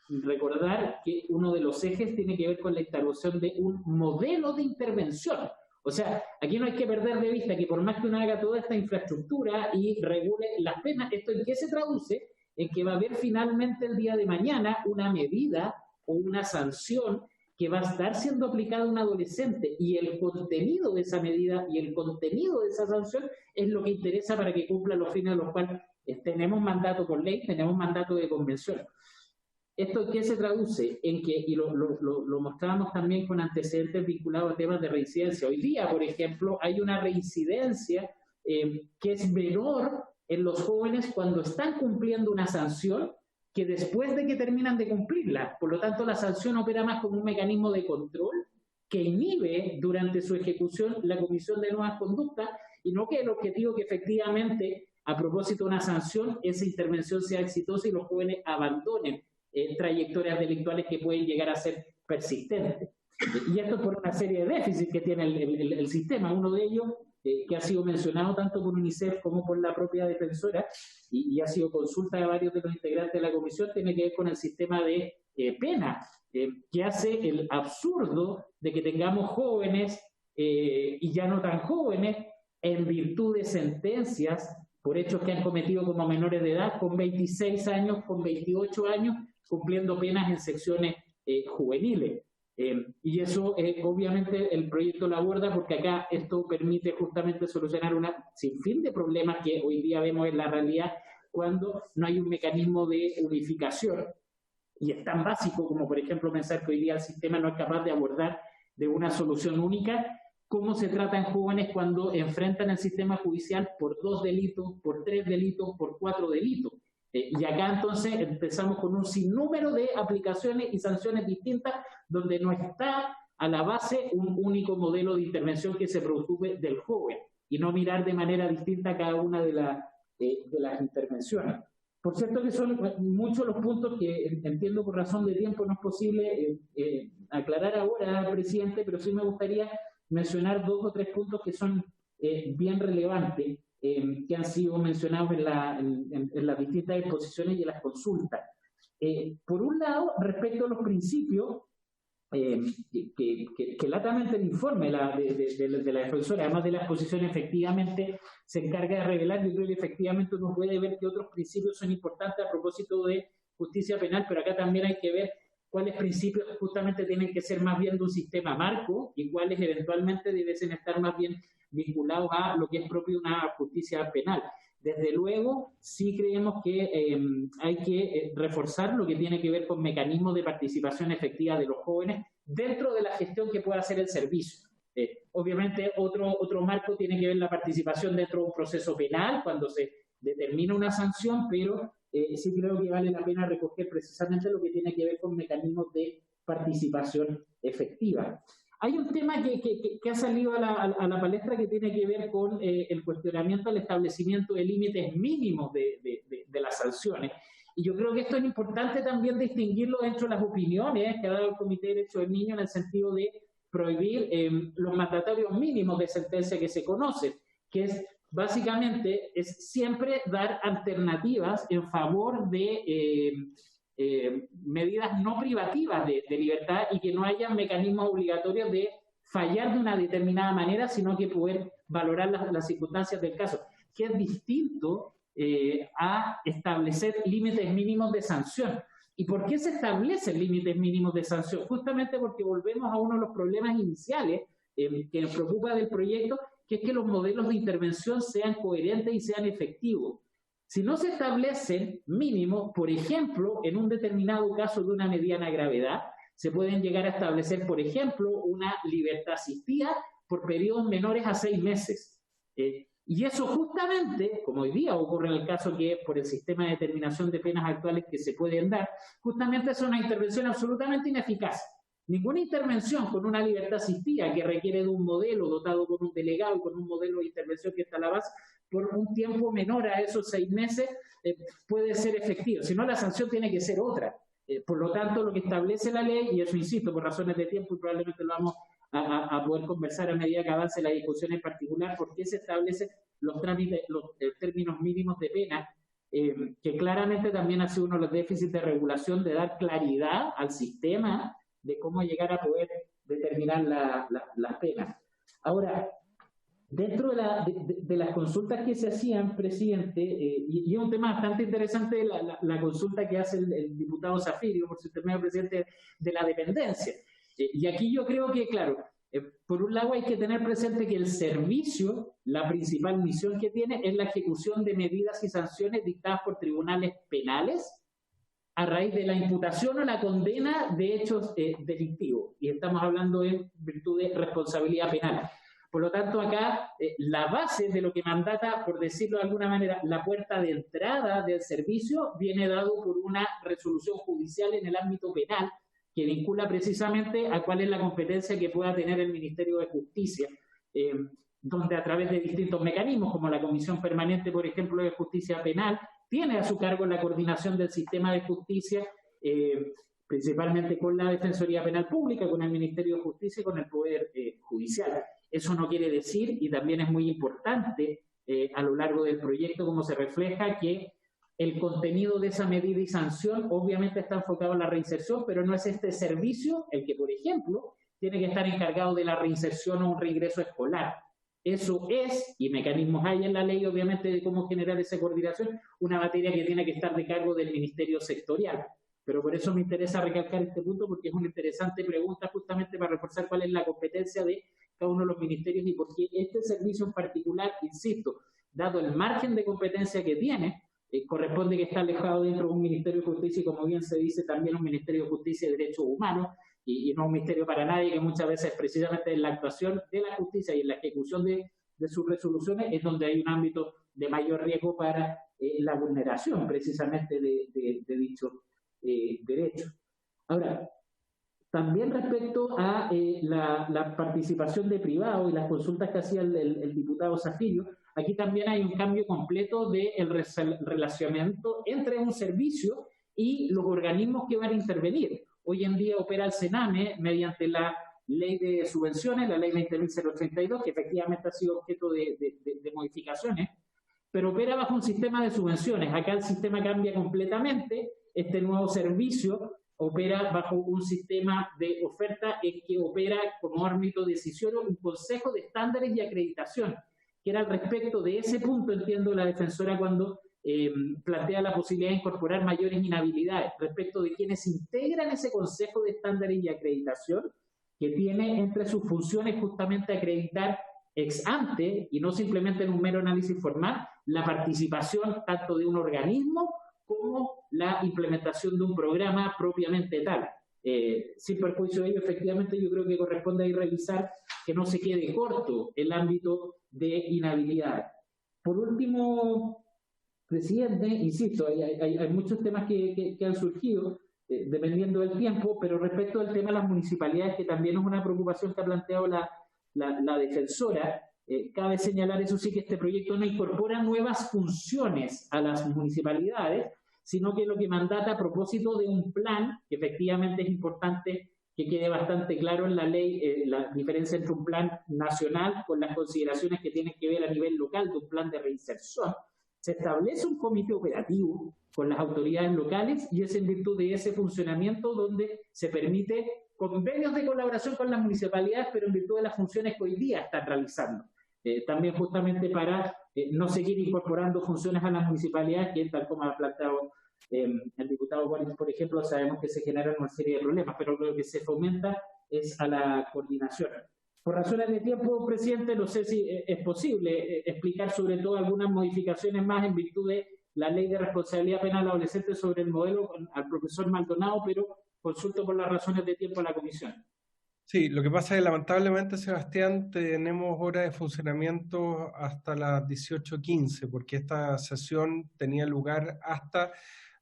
recordar que uno de los ejes tiene que ver con la instalación de un modelo de intervención. O sea, aquí no hay que perder de vista que por más que uno haga toda esta infraestructura y regule las penas, ¿esto en qué se traduce? En que va a haber finalmente el día de mañana una medida o una sanción que va a estar siendo aplicada a un adolescente, y el contenido de esa medida y el contenido de esa sanción es lo que interesa para que cumpla los fines a los cuales tenemos mandato por ley, tenemos mandato de convención. ¿Esto en qué se traduce? En que, y lo mostrábamos también con antecedentes vinculados a temas de reincidencia. Hoy día, por ejemplo, hay una reincidencia que es menor en los jóvenes cuando están cumpliendo una sanción que después de que terminan de cumplirla. Por lo tanto, la sanción opera más como un mecanismo de control que inhibe durante su ejecución la comisión de nuevas conductas, y no que el objetivo que efectivamente, a propósito de una sanción, esa intervención sea exitosa y los jóvenes abandonen trayectorias delictuales que pueden llegar a ser persistentes. Y esto por una serie de déficits que tiene el sistema. Uno de ellos, que ha sido mencionado tanto por UNICEF como por la propia defensora, y ha sido consulta de varios de los integrantes de la comisión, tiene que ver con el sistema de pena, que hace el absurdo de que tengamos jóvenes y ya no tan jóvenes en virtud de sentencias por hechos que han cometido como menores de edad, con 26 años, con 28 años, cumpliendo penas en secciones juveniles. Y eso obviamente el proyecto lo aborda porque acá esto permite justamente solucionar una sinfín de problemas que hoy día vemos en la realidad cuando no hay un mecanismo de unificación. Y es tan básico como, por ejemplo, pensar que hoy día el sistema no es capaz de abordar de una solución única cómo se tratan jóvenes cuando enfrentan el sistema judicial por 2 delitos, por 3 delitos, por 4 delitos. Y acá entonces empezamos con un sinnúmero de aplicaciones y sanciones distintas donde no está a la base un único modelo de intervención que se preocupe del joven y no mirar de manera distinta cada una de las intervenciones. Por cierto que son muchos los puntos que entiendo por razón de tiempo no es posible aclarar ahora, presidente, pero sí me gustaría mencionar 2 o 3 puntos que son bien relevantes, que han sido mencionados en las distintas exposiciones y en las consultas. Por un lado, respecto a los principios, que latamente el informe de la defensora, además de la exposición, efectivamente se encarga de revelar. Yo creo que efectivamente uno puede ver que otros principios son importantes a propósito de justicia penal, pero acá también hay que ver cuáles principios justamente tienen que ser más bien de un sistema marco y cuáles eventualmente deben estar más bien vinculados a lo que es propio de una justicia penal. Desde luego, sí creemos que hay que reforzar lo que tiene que ver con mecanismos de participación efectiva de los jóvenes dentro de la gestión que pueda hacer el servicio. Obviamente, otro marco tiene que ver la participación dentro de un proceso penal, cuando se determina una sanción, pero sí creo que vale la pena recoger precisamente lo que tiene que ver con mecanismos de participación efectiva. Hay un tema que ha salido a la palestra que tiene que ver con el cuestionamiento al establecimiento de límites mínimos de las sanciones. Y yo creo que esto es importante también distinguirlo dentro de las opiniones que ha dado el Comité de Derechos del Niño en el sentido de prohibir los mandatorios mínimos de sentencia que se conocen, que es básicamente siempre dar alternativas en favor de medidas no privativas de libertad y que no haya mecanismos obligatorios de fallar de una determinada manera, sino que poder valorar las circunstancias del caso, que es distinto a establecer límites mínimos de sanción. ¿Y por qué se establecen límites mínimos de sanción? Justamente porque volvemos a uno de los problemas iniciales que nos preocupa del proyecto, que es que los modelos de intervención sean coherentes y sean efectivos. Si no se establecen mínimos, por ejemplo, en un determinado caso de una mediana gravedad, se pueden llegar a establecer, por ejemplo, una libertad asistida por periodos menores a 6 meses. Y eso justamente, como hoy día ocurre en el caso que por el sistema de determinación de penas actuales que se pueden dar, justamente es una intervención absolutamente ineficaz. Ninguna intervención con una libertad asistida que requiere de un modelo dotado con un delegado y con un modelo de intervención que está a la base, por un tiempo menor a esos 6 meses, puede ser efectivo. Si no, la sanción tiene que ser otra. Por lo tanto, lo que establece la ley, y eso insisto, por razones de tiempo, y probablemente lo vamos a poder conversar a medida que avance la discusión en particular, por qué se establecen los términos mínimos de pena, que claramente también ha sido uno de los déficits de regulación, de dar claridad al sistema de cómo llegar a poder determinar las penas. Ahora, dentro de las consultas que se hacían, presidente, y es un tema bastante interesante la consulta que hace el diputado Zafirio, por su intermedio, presidente, de la dependencia. Y aquí yo creo que, claro, por un lado hay que tener presente que el servicio, la principal misión que tiene es la ejecución de medidas y sanciones dictadas por tribunales penales a raíz de la imputación o la condena de hechos delictivos. Y estamos hablando en virtud de responsabilidad penal. Por lo tanto, acá la base de lo que mandata, por decirlo de alguna manera, la puerta de entrada del servicio viene dado por una resolución judicial en el ámbito penal que vincula precisamente a cuál es la competencia que pueda tener el Ministerio de Justicia, donde a través de distintos mecanismos, como la Comisión Permanente, por ejemplo, de Justicia Penal, tiene a su cargo la coordinación del sistema de justicia, principalmente con la Defensoría Penal Pública, con el Ministerio de Justicia y con el Poder Judicial. Eso no quiere decir, y también es muy importante a lo largo del proyecto, como se refleja, que el contenido de esa medida y sanción obviamente está enfocado en la reinserción, pero no es este servicio el que, por ejemplo, tiene que estar encargado de la reinserción o un reingreso escolar. Eso es, y mecanismos hay en la ley, obviamente, de cómo generar esa coordinación, una materia que tiene que estar de cargo del Ministerio Sectorial. Pero por eso me interesa recalcar este punto, porque es una interesante pregunta justamente para reforzar cuál es la competencia de cada uno de los ministerios y por qué este servicio en particular, insisto, dado el margen de competencia que tiene, corresponde que está alejado dentro de un Ministerio de Justicia y, como bien se dice, también un Ministerio de Justicia y Derechos Humanos, y no un misterio para nadie que muchas veces precisamente en la actuación de la justicia y en la ejecución de sus resoluciones es donde hay un ámbito de mayor riesgo para la vulneración precisamente de dichos derechos. Ahora, también respecto a la participación de privados y las consultas que hacía el diputado Zafirio, aquí también hay un cambio completo del relacionamiento entre un servicio y los organismos que van a intervenir. Hoy en día opera el Sename mediante la ley de subvenciones, la ley 20.032, que efectivamente ha sido objeto de modificaciones, pero opera bajo un sistema de subvenciones. Acá el sistema cambia completamente. Este nuevo servicio opera bajo un sistema de oferta que opera como árbitro decisorio un consejo de estándares y acreditación, que era al respecto de ese punto, entiendo la defensora cuando plantea la posibilidad de incorporar mayores inhabilidades respecto de quienes integran ese consejo de estándares y acreditación, que tiene entre sus funciones justamente acreditar ex ante, y no simplemente en un mero análisis formal, la participación tanto de un organismo como la implementación de un programa propiamente tal. Sin perjuicio de ello, efectivamente, yo creo que corresponde ahí revisar que no se quede corto el ámbito de inhabilidad. Por último, presidente, insisto, hay muchos temas que han surgido dependiendo del tiempo, pero respecto al tema de las municipalidades, que también es una preocupación que ha planteado la defensora, cabe señalar, eso sí, que este proyecto no incorpora nuevas funciones a las municipalidades, sino que lo que mandata a propósito de un plan, que efectivamente es importante que quede bastante claro en la ley, la diferencia entre un plan nacional con las consideraciones que tienen que ver a nivel local de un plan de reinserción. Se establece un comité operativo con las autoridades locales y es en virtud de ese funcionamiento donde se permite convenios de colaboración con las municipalidades, pero en virtud de las funciones que hoy día están realizando. También justamente para no seguir incorporando funciones a las municipalidades, que tal como ha planteado el diputado Boris, por ejemplo, sabemos que se generan una serie de problemas, pero lo que se fomenta es a la coordinación. Por razones de tiempo, presidente, no sé si es posible explicar sobre todo algunas modificaciones más en virtud de la ley de responsabilidad penal adolescente sobre el modelo al profesor Maldonado, pero consulto por las razones de tiempo a la comisión. Sí, lo que pasa es que lamentablemente, Sebastián, tenemos hora de funcionamiento hasta las 18:15, porque esta sesión tenía lugar hasta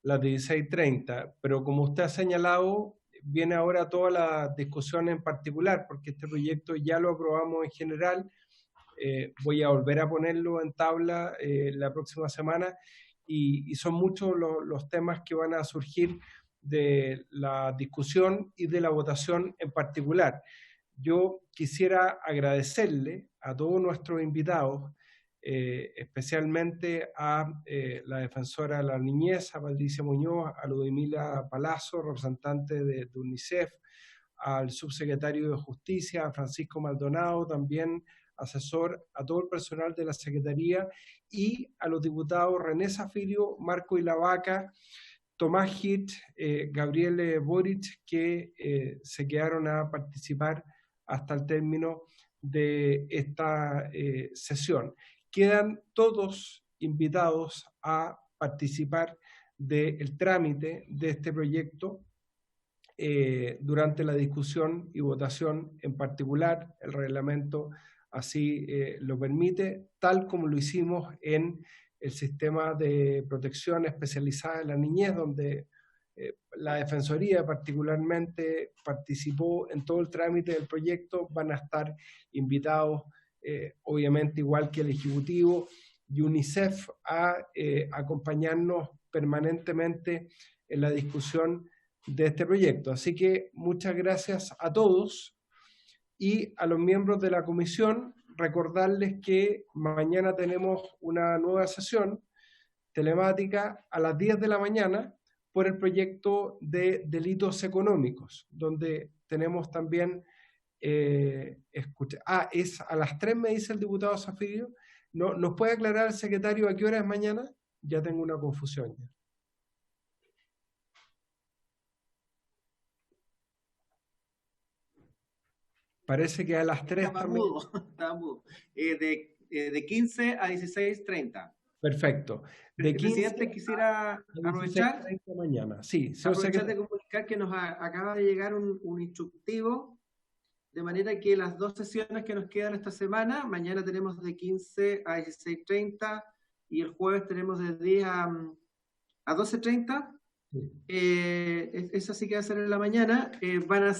las 16:30, pero como usted ha señalado, viene ahora toda la discusión en particular, porque este proyecto ya lo aprobamos en general. Voy a volver a ponerlo en tabla la próxima semana, y son muchos los temas que van a surgir de la discusión y de la votación en particular. Yo quisiera agradecerle a todos nuestros invitados, especialmente a la defensora de la niñez, a Patricia Muñoz, a Ludmila Palazzo, representante de UNICEF, al subsecretario de Justicia, a Francisco Maldonado, también asesor, a todo el personal de la Secretaría, y a los diputados René Zaffirio, Marco Ilavaca, Tomás Hitt, Gabriel Boric, que se quedaron a participar hasta el término de esta sesión. Quedan todos invitados a participar del trámite de este proyecto durante la discusión y votación en particular. El reglamento así lo permite, tal como lo hicimos en el sistema de protección especializada de la niñez, donde la Defensoría particularmente participó en todo el trámite del proyecto. Van a estar invitados, obviamente igual que el Ejecutivo y UNICEF, a acompañarnos permanentemente en la discusión de este proyecto. Así que muchas gracias a todos, y a los miembros de la comisión recordarles que mañana tenemos una nueva sesión telemática a las 10 de la mañana por el proyecto de delitos económicos, donde tenemos también es a las 3, me dice el diputado Zaffirio. No, ¿nos puede aclarar el secretario a qué hora es mañana? Ya tengo una confusión ya. Parece que a las 3 también. Estaba mudo. De 15 a 16:30. Perfecto. De 15 presidente, quisiera aprovechar mañana. Sí, aprovechar de comunicar que nos acaba de llegar un instructivo, de manera que las 2 sesiones que nos quedan esta semana, mañana tenemos de 15 a 16:30 y el jueves tenemos de 10 a 12:30. Esa sí que va a ser en la mañana. Van a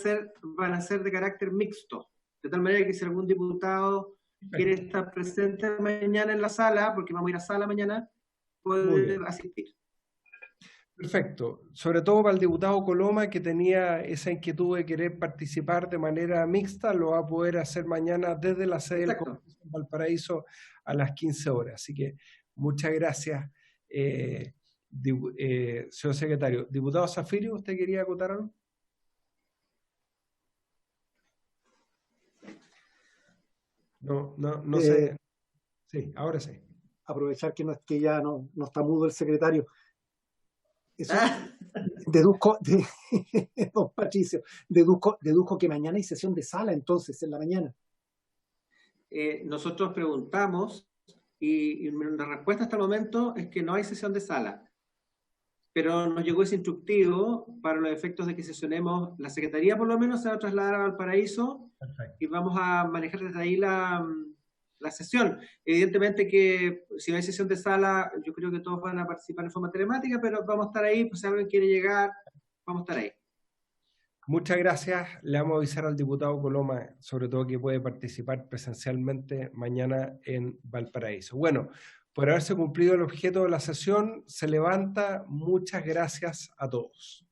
ser de carácter mixto, de tal manera que si algún diputado quiere estar presente mañana en la sala, porque vamos a ir a sala mañana, puede asistir. Perfecto. Sobre todo para el diputado Coloma, que tenía esa inquietud de querer participar de manera mixta, lo va a poder hacer mañana desde la sede del Congreso en Valparaíso a las 15 horas. Así que Muchas gracias, señor secretario. Diputado Zafirio, ¿usted quería acotar algo? No sé. Sí, ahora sí. Aprovechar que ya no está mudo el secretario. Eso, deduzco, don Patricio, deduzco que mañana hay sesión de sala, entonces, en la mañana. Nosotros preguntamos y la respuesta hasta el momento es que no hay sesión de sala. Pero nos llegó ese instructivo para los efectos de que sesionemos. La Secretaría por lo menos se va a trasladar a Valparaíso. Perfecto. Y vamos a manejar desde ahí la sesión. Evidentemente que si no hay sesión de sala, yo creo que todos van a participar en forma telemática, pero vamos a estar ahí, pues si alguien quiere llegar, vamos a estar ahí. Muchas gracias. Le vamos a avisar al diputado Coloma, sobre todo que puede participar presencialmente mañana en Valparaíso. Bueno, por haberse cumplido el objeto de la sesión, se levanta. Muchas gracias a todos.